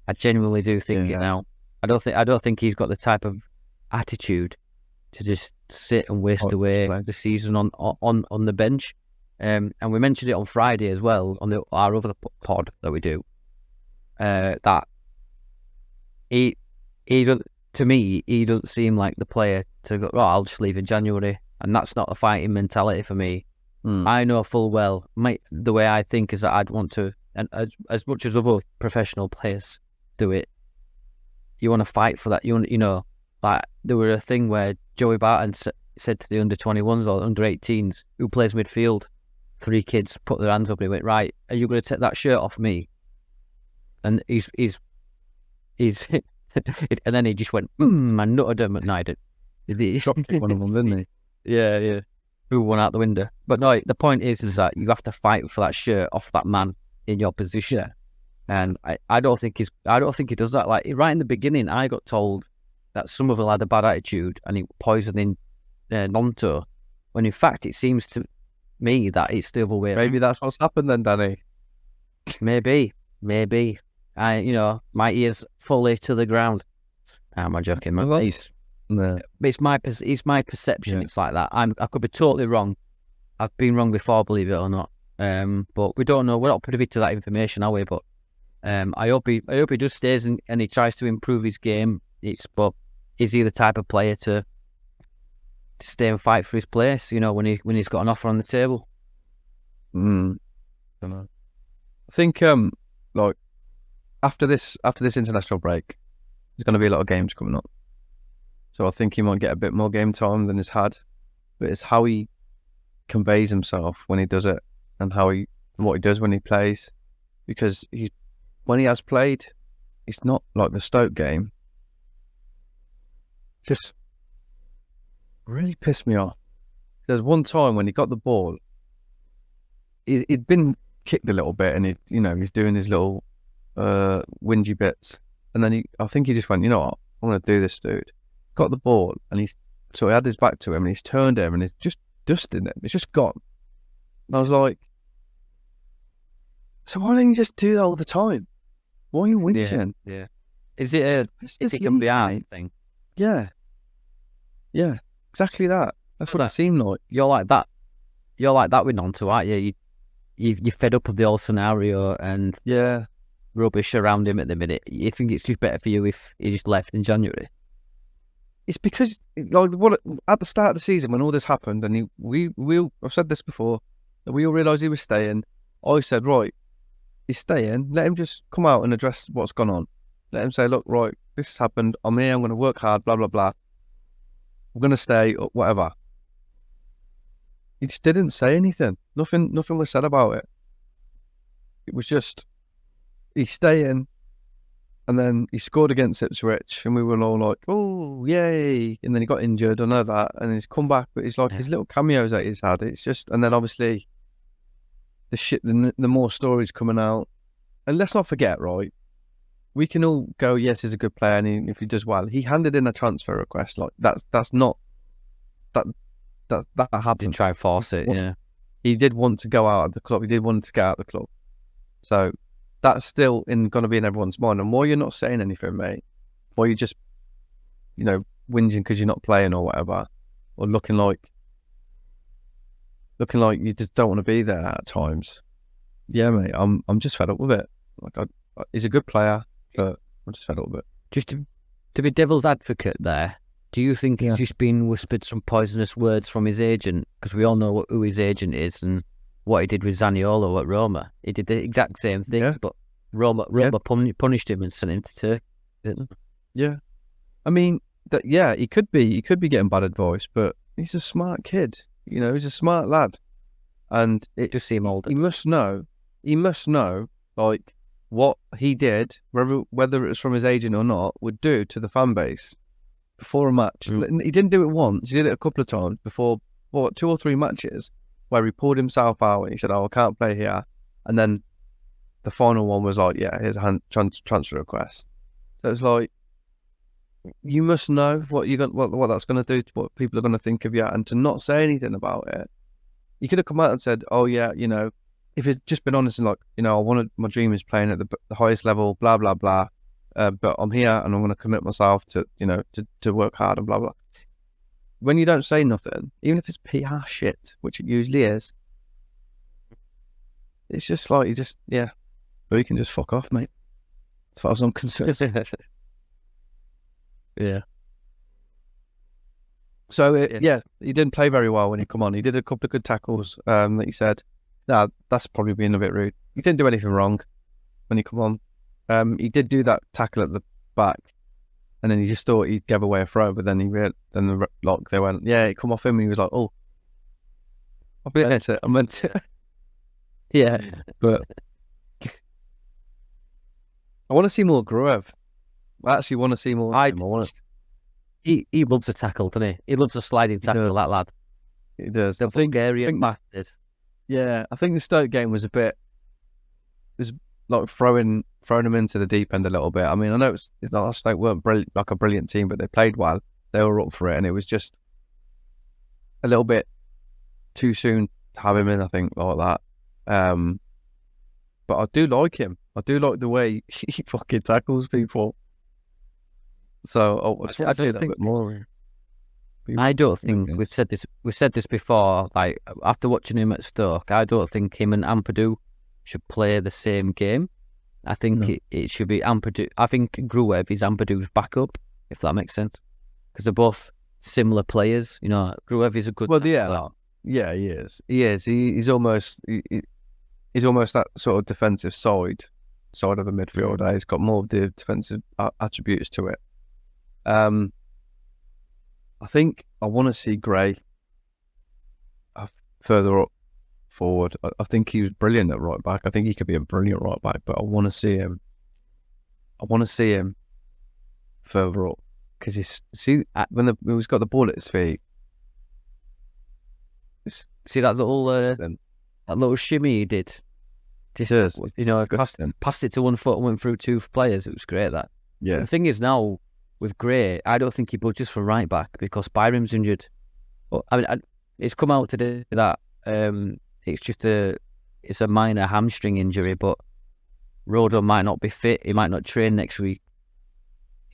I genuinely do think it now. I don't think he's got the type of attitude to just sit and waste away the season on the bench. And we mentioned it on Friday as well on our other pod that we do. That he to me, he doesn't seem like the player to go, I'll just leave in January. And that's not a fighting mentality for me. I know full well, the way I think is that I'd want to, and as much as other professional players do it, you want to fight for that. Like there were a thing where Joey Barton said to the under-21s or under-18s who plays midfield, 3 kids put their hands up and he went, right, are you going to take that shirt off me? And he's and then he just went, I nutted him at night. Drop kick one of them, didn't he? Yeah. Who won out the window? But no, the point is that you have to fight for that shirt off that man in your position. Yeah. And I don't think he does that. Like right in the beginning, I got told that Somerville had a bad attitude and he poisoning Nonto, when in fact it seems to me that it's the other way around. Maybe that's what's happened then, Danny. Maybe. My ears fully to the ground. Am I joking, man? It's my perception. Yeah. It's like that. I could be totally wrong. I've been wrong before, believe it or not. But we don't know. We're not privy to that information, are we? But I hope he does stays and he tries to improve his game. But is he the type of player to stay and fight for his place? When he's got an offer on the table. I don't know. I think like after this international break, there's going to be a lot of games coming up. So I think he might get a bit more game time than he's had. But it's how he conveys himself when he does it, and what he does when he plays. Because when he has played, it's not like the Stoke game. Just really pissed me off. There's one time when he got the ball, he'd been kicked a little bit, and he's doing his little whingy bits, and then I think he just went, you know what, I want to do this, dude. Got the ball, and he had his back to him, and he's turned him, and he's just dusting him. It's just gone. And I was like, so why don't you just do that all the time? Why are you whinging? Yeah. Is it can be our thing? Yeah, exactly that. That's what it seemed like. You're like that. You're like that with Nonto, aren't you? You're fed up with the old scenario, and yeah, rubbish around him at the minute. You think it's just better for you if he just left in January? It's because, like, at the start of the season when all this happened, and I've said this before, that we all realised he was staying. I said, right, he's staying. Let him just come out and address what's gone on. Let him say, look, right, this has happened. I'm here. I'm going to work hard. Blah blah blah. I'm going to stay. Whatever. He just didn't say anything. Nothing was said about it. It was just he's staying. And then he scored against Ipswich, and we were all like, "Oh, yay!" And then he got injured. I know that, and he's come back. But it's like his little cameos that he's had. It's just, and then obviously the more stories coming out. And let's not forget, right? We can all go, yes, he's a good player, and if he does well, he handed in a transfer request. Like that's not that happened. Didn't try and force it. Yeah, he did want to go out of the club. He did want to get out of the club. So. That's still going to be in everyone's mind. And while you're not saying anything, mate, while you're just, whinging because you're not playing or whatever, or looking like you just don't want to be there at times. Yeah, mate, I'm just fed up with it. Like, he's a good player, but I'm just fed up with it. Just to be devil's advocate there, do you think he's just been whispered some poisonous words from his agent? Because we all know who his agent is and what he did with Zaniolo at Roma. He did the exact same thing, but Roma punished him and sent him to Turkey, didn't they? Yeah. I mean, he could be getting bad advice, but he's a smart kid. He's a smart lad. And it just seem older. He must know, like, what he did, whether it was from his agent or not, would do to the fan base before a match. He didn't do it once. He did it a couple of times before, 2 or 3 matches, where he pulled himself out and he said, I can't play here. And then the final one was like, yeah, here's a transfer request. So it's like, you must know what that's going to do to what people are going to think of you, and to not say anything about it. You could have come out and said, oh yeah, if you'd just been honest and like, my dream is playing at the highest level, blah, blah, blah. But I'm here and I'm going to commit myself to work hard and blah, blah. When you don't say nothing, even if it's PR shit, which it usually is, it's just like, or you can just fuck off, mate. As far as I'm concerned. Yeah. So, he didn't play very well when he come on. He did a couple of good tackles that he said. Nah, that's probably being a bit rude. He didn't do anything wrong when he come on. He did do that tackle at the back, and then he just thought he'd give away a throw, but then they went, yeah, it come off him, and he was like, oh, I meant it. Yeah. But I want to see more Gruev. I actually want to see more. He loves a tackle, doesn't he? He loves a sliding tackle, that lad. He does. The Bulgarian bastard. Yeah, I think the Stoke game was like throwing him into the deep end a little bit. I mean, I know it's not Stoke weren't like a brilliant team, but they played well. They were up for it, and it was just a little bit too soon to have him in, I think, like that. But I do like him. I do like the way he fucking tackles people. So I don't think more. I don't think we've said this before. Like, after watching him at Stoke, I don't think him and Ampadu should play the same game. I think it should be Ampadu. I think Gruev is Ampadu's backup, if that makes sense, because they're both similar players. Gruev is a good. Well, yeah, he is. He's almost that sort of defensive side of a midfielder. He's got more of the defensive attributes to it. I think I want to see Gray further up forward. I think he was brilliant at right back. I think he could be a brilliant right back, but I want to see him further up, because when he's got the ball at his feet. See that little shimmy he did. Just passed it to one foot and went through 2 players. It was great, that. Yeah. The thing is now, with Gray, I don't think he budges for right back because Byram's injured. But I mean, it's come out today that it's a minor hamstring injury, but Rodo might not be fit. He might not train next week,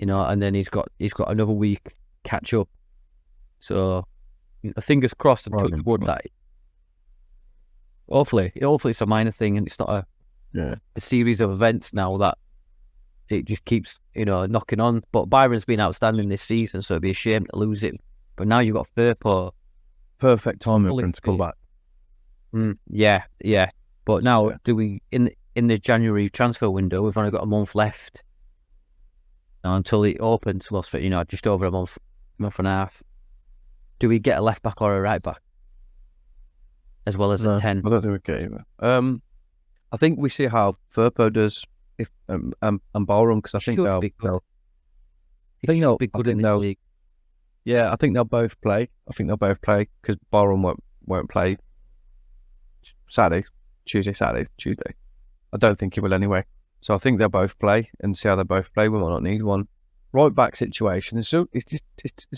and then he's got another week catch up. So fingers crossed and touch wood that hopefully it's a minor thing and it's not the series of events now that it just keeps, knocking on. But Byron's been outstanding this season, so it'd be a shame to lose him. But now you've got Firpo. Perfect timing for him to come back. Yeah. But now, do we in the January transfer window? We've only got a month left until it opens. Well, just over a month and a half. Do we get a left back or a right back, as well as a 10? I don't think we get either. I think we see how Firpo does if and Ballroom, because I think they'll be good. In this league. Yeah, I think they'll both play. Because Ballroom won't play Tuesday. I don't think he will anyway. So I think they'll both play and see how they both play. We might not need one. Right back situation. It's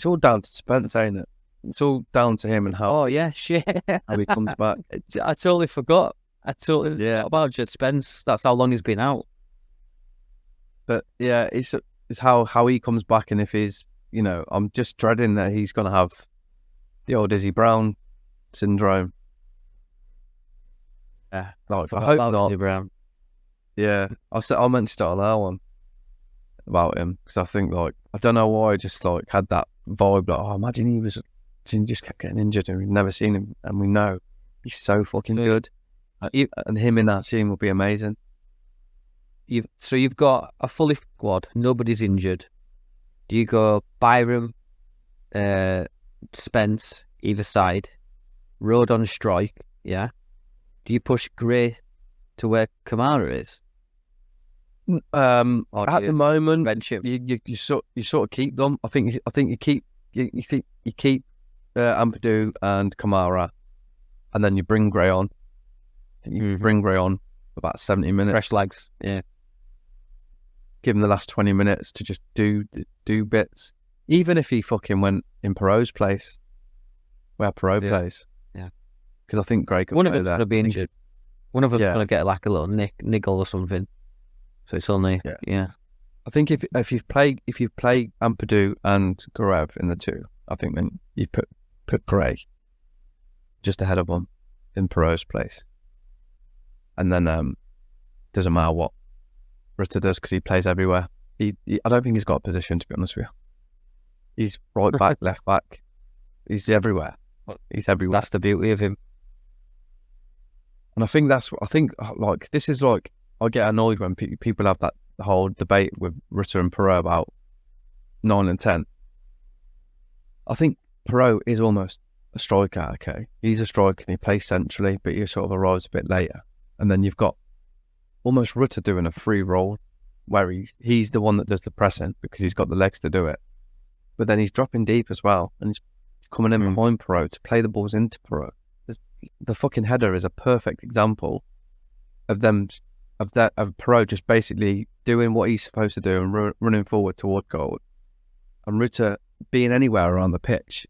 all down to Spence, ain't it? It's all down to him and how. Oh yeah, shit. How he comes back. I totally forgot. Forgot about Jed Spence. That's how long he's been out. But yeah, it's how he comes back, and if he's, I'm just dreading that he's gonna have the old Izzy Brown syndrome. Yeah, I hope not. Izzy Brown. Yeah, I meant to start on our one about him, because I think I don't know why I just had that vibe imagine he just kept getting injured and we've never seen him, and we know he's so fucking good, and him in that team will be amazing. You've got a fully squad, nobody's injured. Do you go Byram, Spence either side, Road on strike? Yeah. Do you push Gray to where Kamara is? At the moment, you sort of keep them. I think you keep Ampadu and Kamara, and then you bring Gray on. I think you bring Gray on for about 70 minutes. Fresh legs, yeah. Give him the last 20 minutes to just do bits. Even if he fucking went in Perot's place, where Perot plays. Yeah. Because I think Gray could play there. One of them's going to be injured. One of them's going to get like a little niggle or something. So it's only, yeah. I think if you play Ampadu and Garev in the two, I think then you put Gray just ahead of him in Perot's place. And then doesn't matter what Rutter does, because he plays everywhere. I don't think he's got a position, to be honest with you. He's right back, left back. He's everywhere. That's the beauty of him. And I think this is I get annoyed when people have that whole debate with Rutter and Perot about 9 and 10. I think Perot is almost a striker, okay? He's a striker and he plays centrally, but he sort of arrives a bit later. And then you've got almost Rutter doing a free role where he's the one that does the pressing because he's got the legs to do it. But then he's dropping deep as well, and he's coming in behind Perot to play the balls into Perot. The fucking header is a perfect example of Perot just basically doing what he's supposed to do and running forward toward goal, and Rutter being anywhere around the pitch,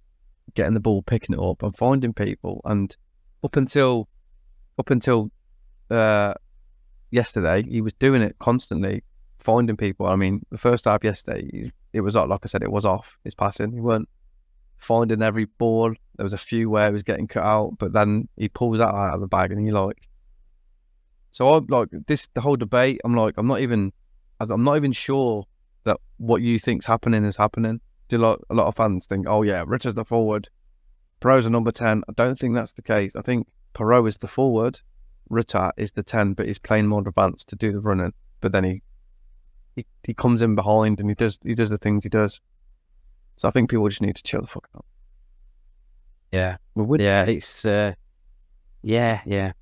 getting the ball, picking it up and finding people. And up until yesterday, he was doing it constantly, finding people. I mean, the first half yesterday, it was like I said, it was off his passing. He weren't finding every ball. There was a few where he was getting cut out, but then he pulls that out of the bag, and you're like, so I'm like, the whole debate, I'm not even sure that what you think's happening is happening. A lot of fans think, oh yeah, Richard's the forward, Perot's a number 10. I don't think that's the case. I think Perot is the forward, Rutter is the 10, but he's playing more advanced to do the running. But then he comes in behind and he does the things he does. So I think people just need to chill the fuck out. Yeah,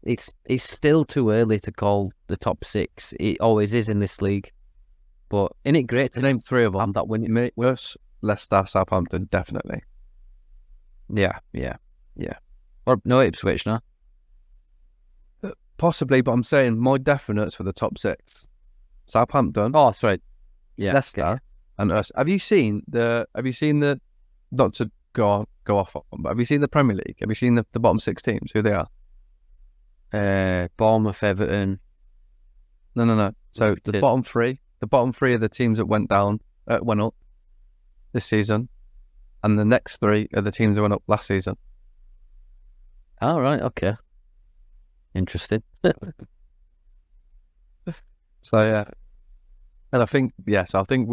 it's still too early to call the top 6. It always is in this league. But isn't it great to name 3 of them that win it worse? Leicester, Southampton, definitely. Yeah. Or no, Ipswich, no? Possibly, but I'm saying my definites for the top 6: Southampton. Oh, sorry. Yeah, Leicester and us. Have you seen the? Not to go off on, but have you seen the Premier League? Have you seen the bottom 6 teams? Who they are? Bournemouth, Everton. No. So the bottom 3 are the teams that went up this season, and the next 3 are the teams that went up last season. All right, okay. Interesting. So yeah, and I think I think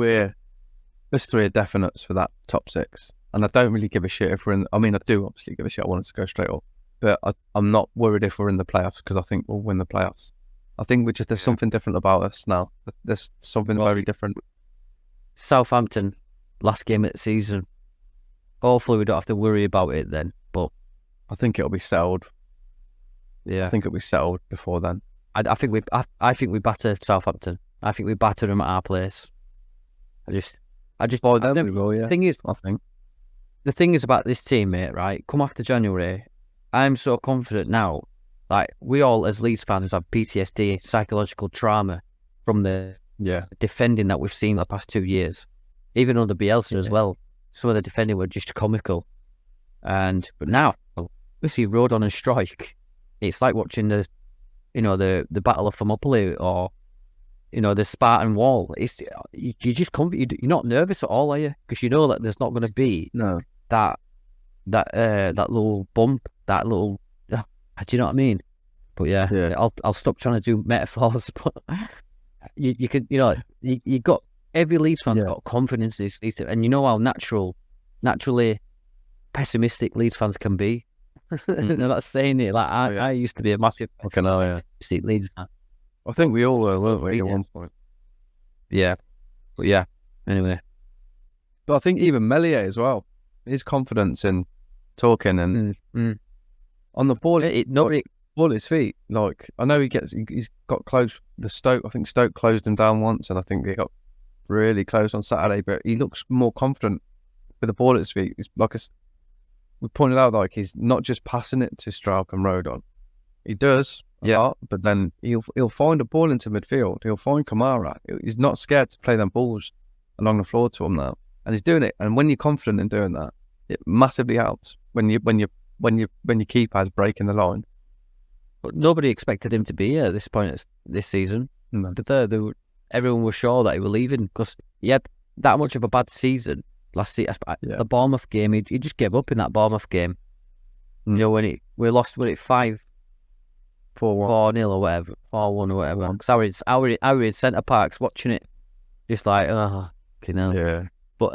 us three are definites for that top 6. And I don't really give a shit if we're in. I mean, I do obviously give a shit. I want us to go straight up, but I'm not worried if we're in the playoffs because I think we'll win the playoffs. I think there's something different about us now. There's something very different. Southampton, last game of the season. Hopefully, we don't have to worry about it then. But I think it'll be settled. Yeah, I think it'll be settled before then. I think we batter Southampton. I think we batter them at our place. I just. Well, then we will, yeah. The thing is about this team, mate. Right, come after January, I'm so confident now. Like, we all as Leeds fans have PTSD, psychological trauma from the defending that we've seen the past 2 years. Even under Bielsa as well. Some of the defending were just comical. But now, we see Rodon and Strike. It's like watching the Battle of Thermopylae or, the Spartan Wall. It's you're just you're not nervous at all, are you? Because you know that there's not going to be that little bump, that little. Do you know what I mean? But yeah. I'll stop trying to do metaphors. But you could, you got every Leeds fan's got confidence in this, and you know how naturally pessimistic Leeds fans can be. I'm not saying it like I used to be a massive pessimistic Leeds fan. I think we all were, weren't we, at one point? Yeah. But yeah, anyway. But I think even Meslier as well, his confidence in talking and on the ball, ball at his feet. Like, I know he's got close. I think Stoke closed him down once, and I think they got really close on Saturday, but he looks more confident with the ball at his feet. It's like we pointed out, like, he's not just passing it to Struijk and Rodon. He does a lot, but then he'll find a ball into midfield. He'll find Kamara. He's not scared to play them balls along the floor to him now, and he's doing it. And when you're confident in doing that, it massively helps when your keeper's breaking the line. But nobody expected him to be here at this point this season. Everyone was sure that he was leaving because he had that much of a bad season last season. The Bournemouth game, he just gave up in that Bournemouth game. When we lost, 5-4-0 or whatever, 4-1 or whatever. Because I were in Centre Parks watching it, just like, Yeah. But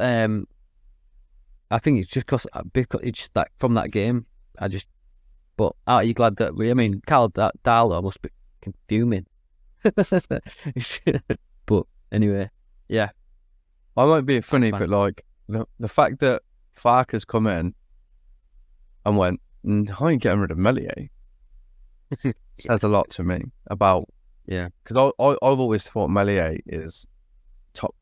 I think it's just because it's just like from that game, But are you glad that Carl Darlow must be fuming. But anyway, yeah. I won't be funny, but like the fact that Farke's come in and went, I ain't getting rid of Meslier, says a lot to me about because I've always thought Meslier is top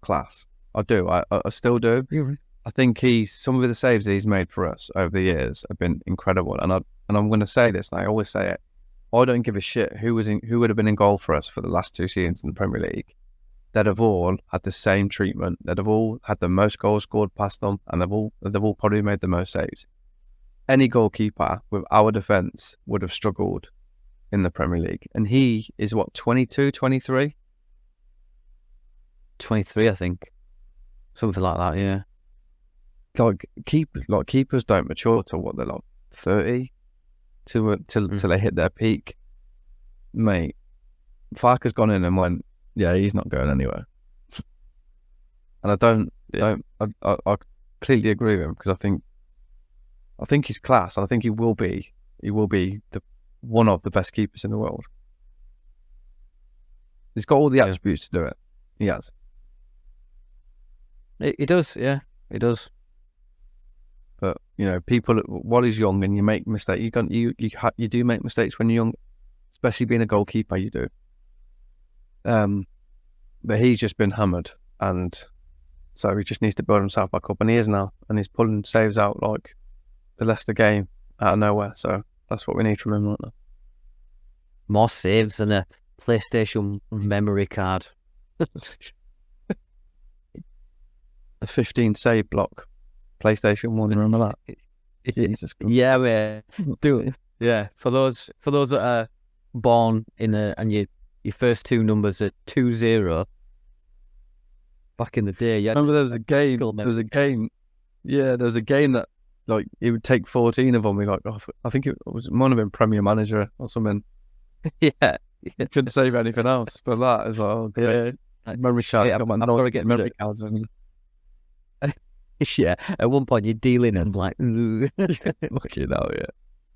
class. I do. I still do. I think some of the saves that he's made for us over the years have been incredible. And I'm going to say this, and I always say it. I don't give a shit who would have been in goal for us for the last 2 seasons in the Premier League. They'd have all had the same treatment. They'd have all had the most goals scored past them, and they've all probably made the most saves. Any goalkeeper with our defence would have struggled in the Premier League. And he is 22, 23? 23, I think. Something like that, yeah. Keepers don't mature till what, they're like 30 till they hit their peak. Mate, Farke's gone in and went, he's not going anywhere. And I completely agree with him because I think he's class. I think he will be one of the best keepers in the world. He's got all the attributes to do it. He has. He does, yeah. He does. But people, while he's young and you make mistakes, you do make mistakes when you're young, especially being a goalkeeper. You do. But he's just been hammered, and so he just needs to build himself back up, and he is now, and he's pulling saves out like the Leicester game out of nowhere. So that's what we need from him right now. More saves than a PlayStation memory card. The 15 save block. PlayStation 1, remember that? Jesus Christ. Yeah, man. Do it. Yeah. For those that are born in and your first 2 numbers are 20. Back in the day, yeah. Remember there was a game. There was a game that like it would take 14 of them. We like, I think it might have been Premier Manager or something. Yeah. Couldn't save anything else, but that is like, memory card. I've got to get memory cards. Yeah, at one point you're dealing and like, Looking out,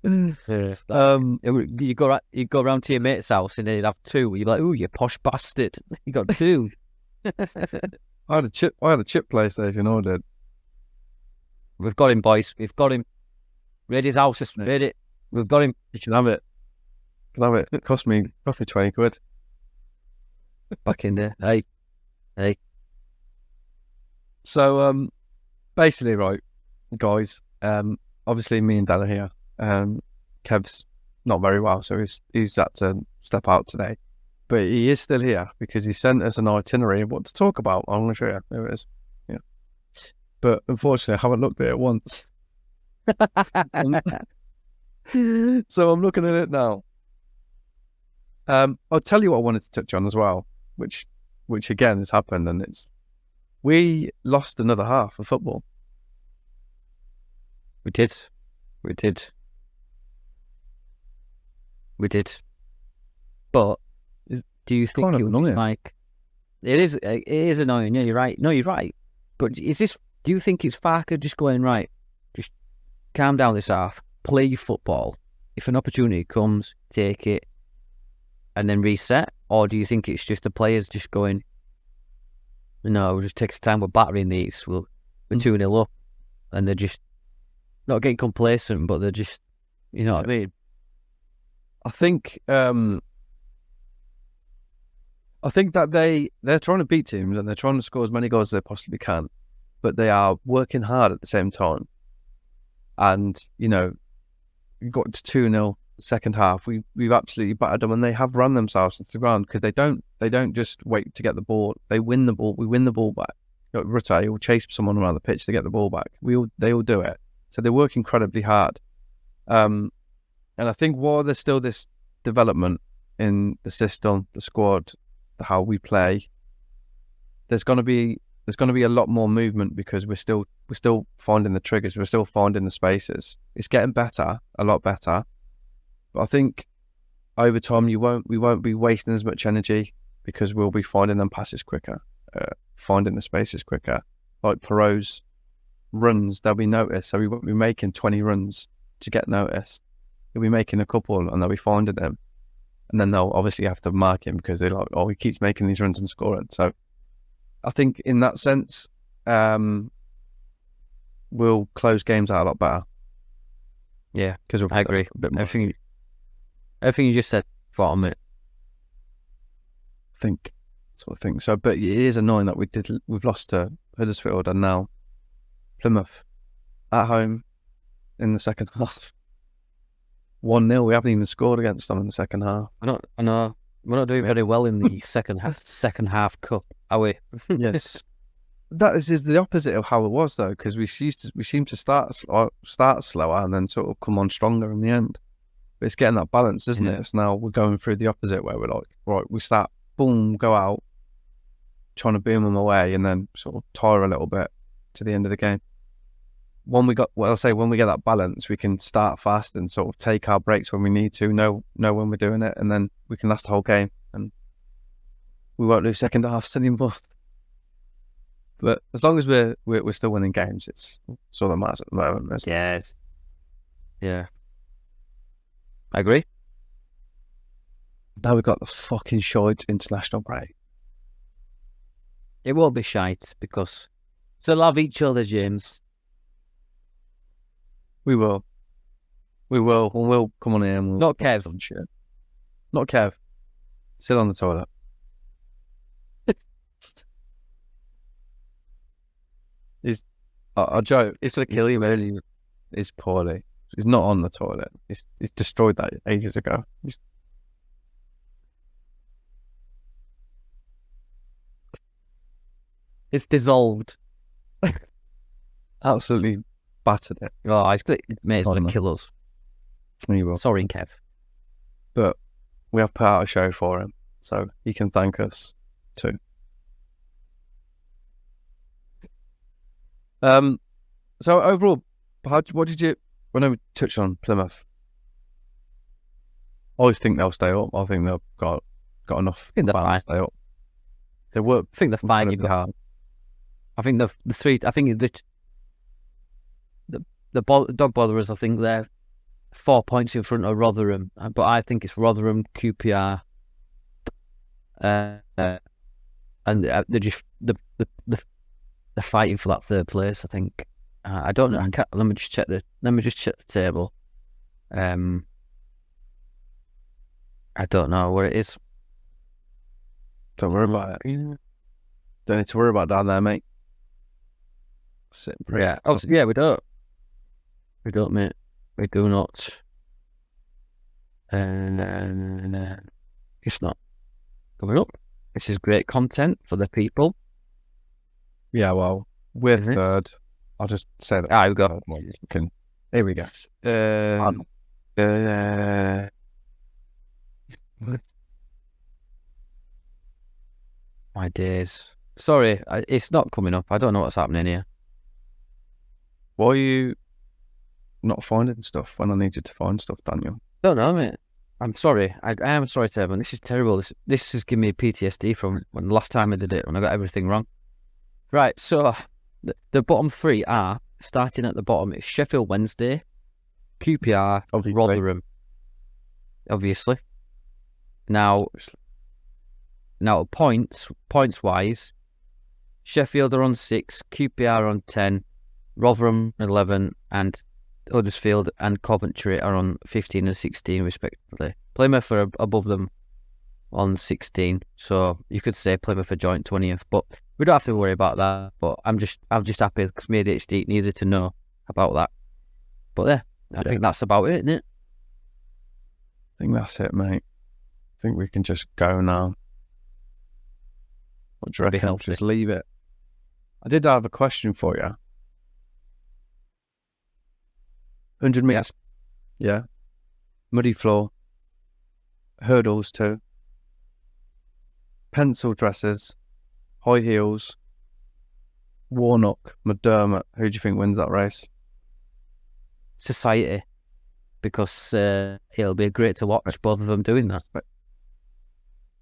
you go around to your mate's house and they'd have two. You're like, "Ooh, you posh bastard! You got two." I had a chip PlayStation ordered. We've got him, boys. We've got him. Ready's house is ready. We've got him. You can have it. It cost me roughly 20 quid. Back in there. Hey. So, basically, right, guys, obviously me and Dan are here. Kev's not very well, so he's had to step out today. But he is still here because he sent us an itinerary of what to talk about. I'm going to show you. There it is. Yeah. But unfortunately, I haven't looked at it once. So I'm looking at it now. I'll tell you what I wanted to touch on as well, which again has happened, and we lost another half of football. We did. But do you think it was like it is annoying? Yeah, you're right. No, you're right. But do you think it's Farker just going, right, just calm down this half, play your football. If an opportunity comes, take it, and then reset? Or do you think it's just the players just going, no, we'll just take our time, we're battering these, we're 2-0 up, and they're just not getting complacent, but they're just, you know what I mean? I think that they're trying to beat teams and they're trying to score as many goals as they possibly can, but they are working hard at the same time. And, you know, we got to 2-0 second half. We've absolutely battered them, and they have run themselves into the ground because they don't just wait to get the ball. They win the ball. We win the ball back. You know, Rutte will chase someone around the pitch to get the ball back. They all do it. So they work incredibly hard. And I think while there's still this development in the system, the squad, how we play, there's going to be a lot more movement because we're still finding the triggers, we're still finding the spaces. It's getting better, a lot better. But I think over time we won't be wasting as much energy because we'll be finding them passes quicker, finding the spaces quicker. Like Perot's runs, they'll be noticed. So we won't be making 20 runs to get noticed. He'll be making a couple and they'll be finding them. And then they'll obviously have to mark him because they're like, oh, he keeps making these runs and scoring. So I think in that sense, we'll close games out a lot better. Yeah, because I agree. Everything you just said, for a minute. I think so. But it is annoying that we've lost to Huddersfield and now Plymouth at home in the second half. 1-0. We haven't even scored against them in the second half. I know. We're not doing very well in the second half cup, are we? Yes. That is the opposite of how it was though, because we seem to start slower and then sort of come on stronger in the end. But it's getting that balance, isn't it? It's now we're going through the opposite where we're like, right, we start, boom, go out, trying to boom them away, and then sort of tire a little bit to the end of the game. When we get that balance, we can start fast and sort of take our breaks when we need to, know when we're doing it, and then we can last the whole game, and we won't lose second halves anymore. But as long as we're still winning games, it's all that matters at the moment. Yes. Yeah. I agree. Now we've got the fucking shite international break. It won't be shite because to love each other, James. We will. We'll come on here and we'll... Not Kev. Shit. Not Kev. Sit on the toilet. I joke. It's going to kill him early. He's poorly. He's not on the toilet. He's destroyed that ages ago. It's dissolved. Absolutely battered it. Oh, he's going to kill us. He will. Sorry, Kev. But we have put out a show for him, so he can thank us too. So overall, what did you... When I touched on Plymouth, always think they'll stay up. I think they've got enough to stay up. They work. I think they're fine. Hard. I think the three. I think the dog botherers. I think they're 4 points in front of Rotherham, but I think it's Rotherham, QPR, and they're just they're fighting for that third place. I think. I don't know. I can't, let me just check the table. I don't know what it is. Don't worry about it. Don't need to worry about down there, mate. Yeah. Obviously, yeah, we don't. We don't, mate. We do not. And it's not coming up. This is great content for the people. Yeah, well, we're third. I'll just say that. Here we go. Here we go. My days. Sorry, it's not coming up. I don't know what's happening here. Why are you not finding stuff when I need you to find stuff, Daniel? Don't know, mate. I'm sorry. I am sorry to everyone. This is terrible. This has given me PTSD from when the last time I did it, when I got everything wrong. Right, so the bottom three are, starting at the bottom, it's Sheffield Wednesday, QPR, Rotherham. Obviously. Now points-wise, Sheffield are on 6, QPR on 10, Rotherham 11, and Huddersfield and Coventry are on 15 and 16 respectively. Plymouth are above them on 16, so you could say Plymouth are joint 20th, but we don't have to worry about that. But I'm just happy because me and HD needed to know about that. But yeah, I think that's about it, isn't it? I think that's it, mate. I think we can just go now. What do you reckon? Just leave it. I did have a question for you. 100 metres. Yeah. Muddy floor. Hurdles too. Pencil dresses. High heels. Warnock. McDermott. Who do you think wins that race? Society. Because it'll be great to watch both of them doing that.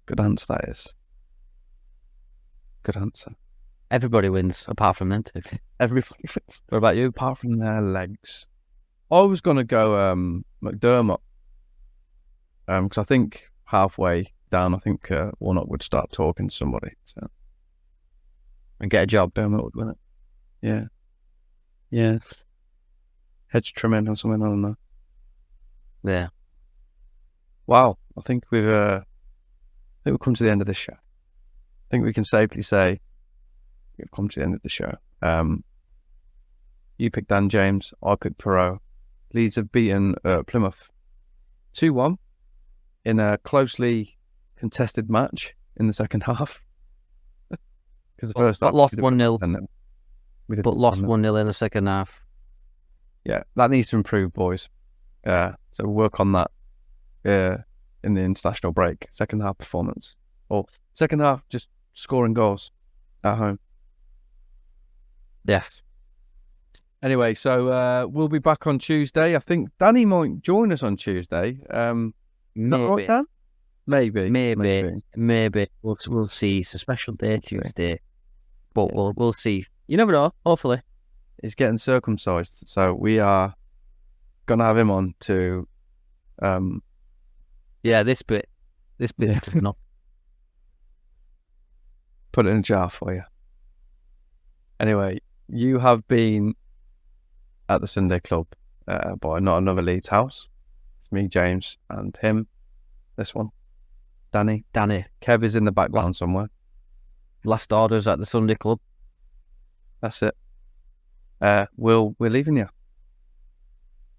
Good answer, that is. Good answer. Everybody wins, apart from them two. Everybody wins. What about you? Apart from their legs. I was going to go McDermott. Because I think halfway down, I think Warnock would start talking to somebody. So. And get a job. McDermott would win it. Yeah. Yeah. Hedge trimming or something, I don't know. Yeah. Wow. I think we've come to the end of this show. I think we can safely say we've come to the end of the show. You picked Dan James, I picked Perot. Leeds have beaten Plymouth 2-1 in a closely contested match in the second half. Because the first half lost 1-0. But lost 1-0 in the second half. Yeah, that needs to improve, boys. So work on that in the international break. Second half performance. Or second half just scoring goals at home. Yes. Anyway, so we'll be back on Tuesday. I think Danny might join us on Tuesday. Is that right, Dan? Maybe. We'll see. It's a special day Tuesday, but we'll see. You never know. Hopefully, he's getting circumcised, so we are gonna have him on to. This bit. No. Put it in a jar for you. Anyway, you have been at the Sunday Club by Not Another Leeds House. It's me, James, and him. This one, Danny. Kev is in the background somewhere. Last orders at the Sunday Club. That's it. We're leaving you.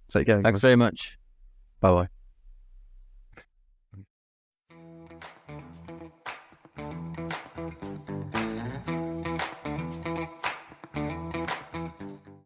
Take care. Thanks very much. Bye bye.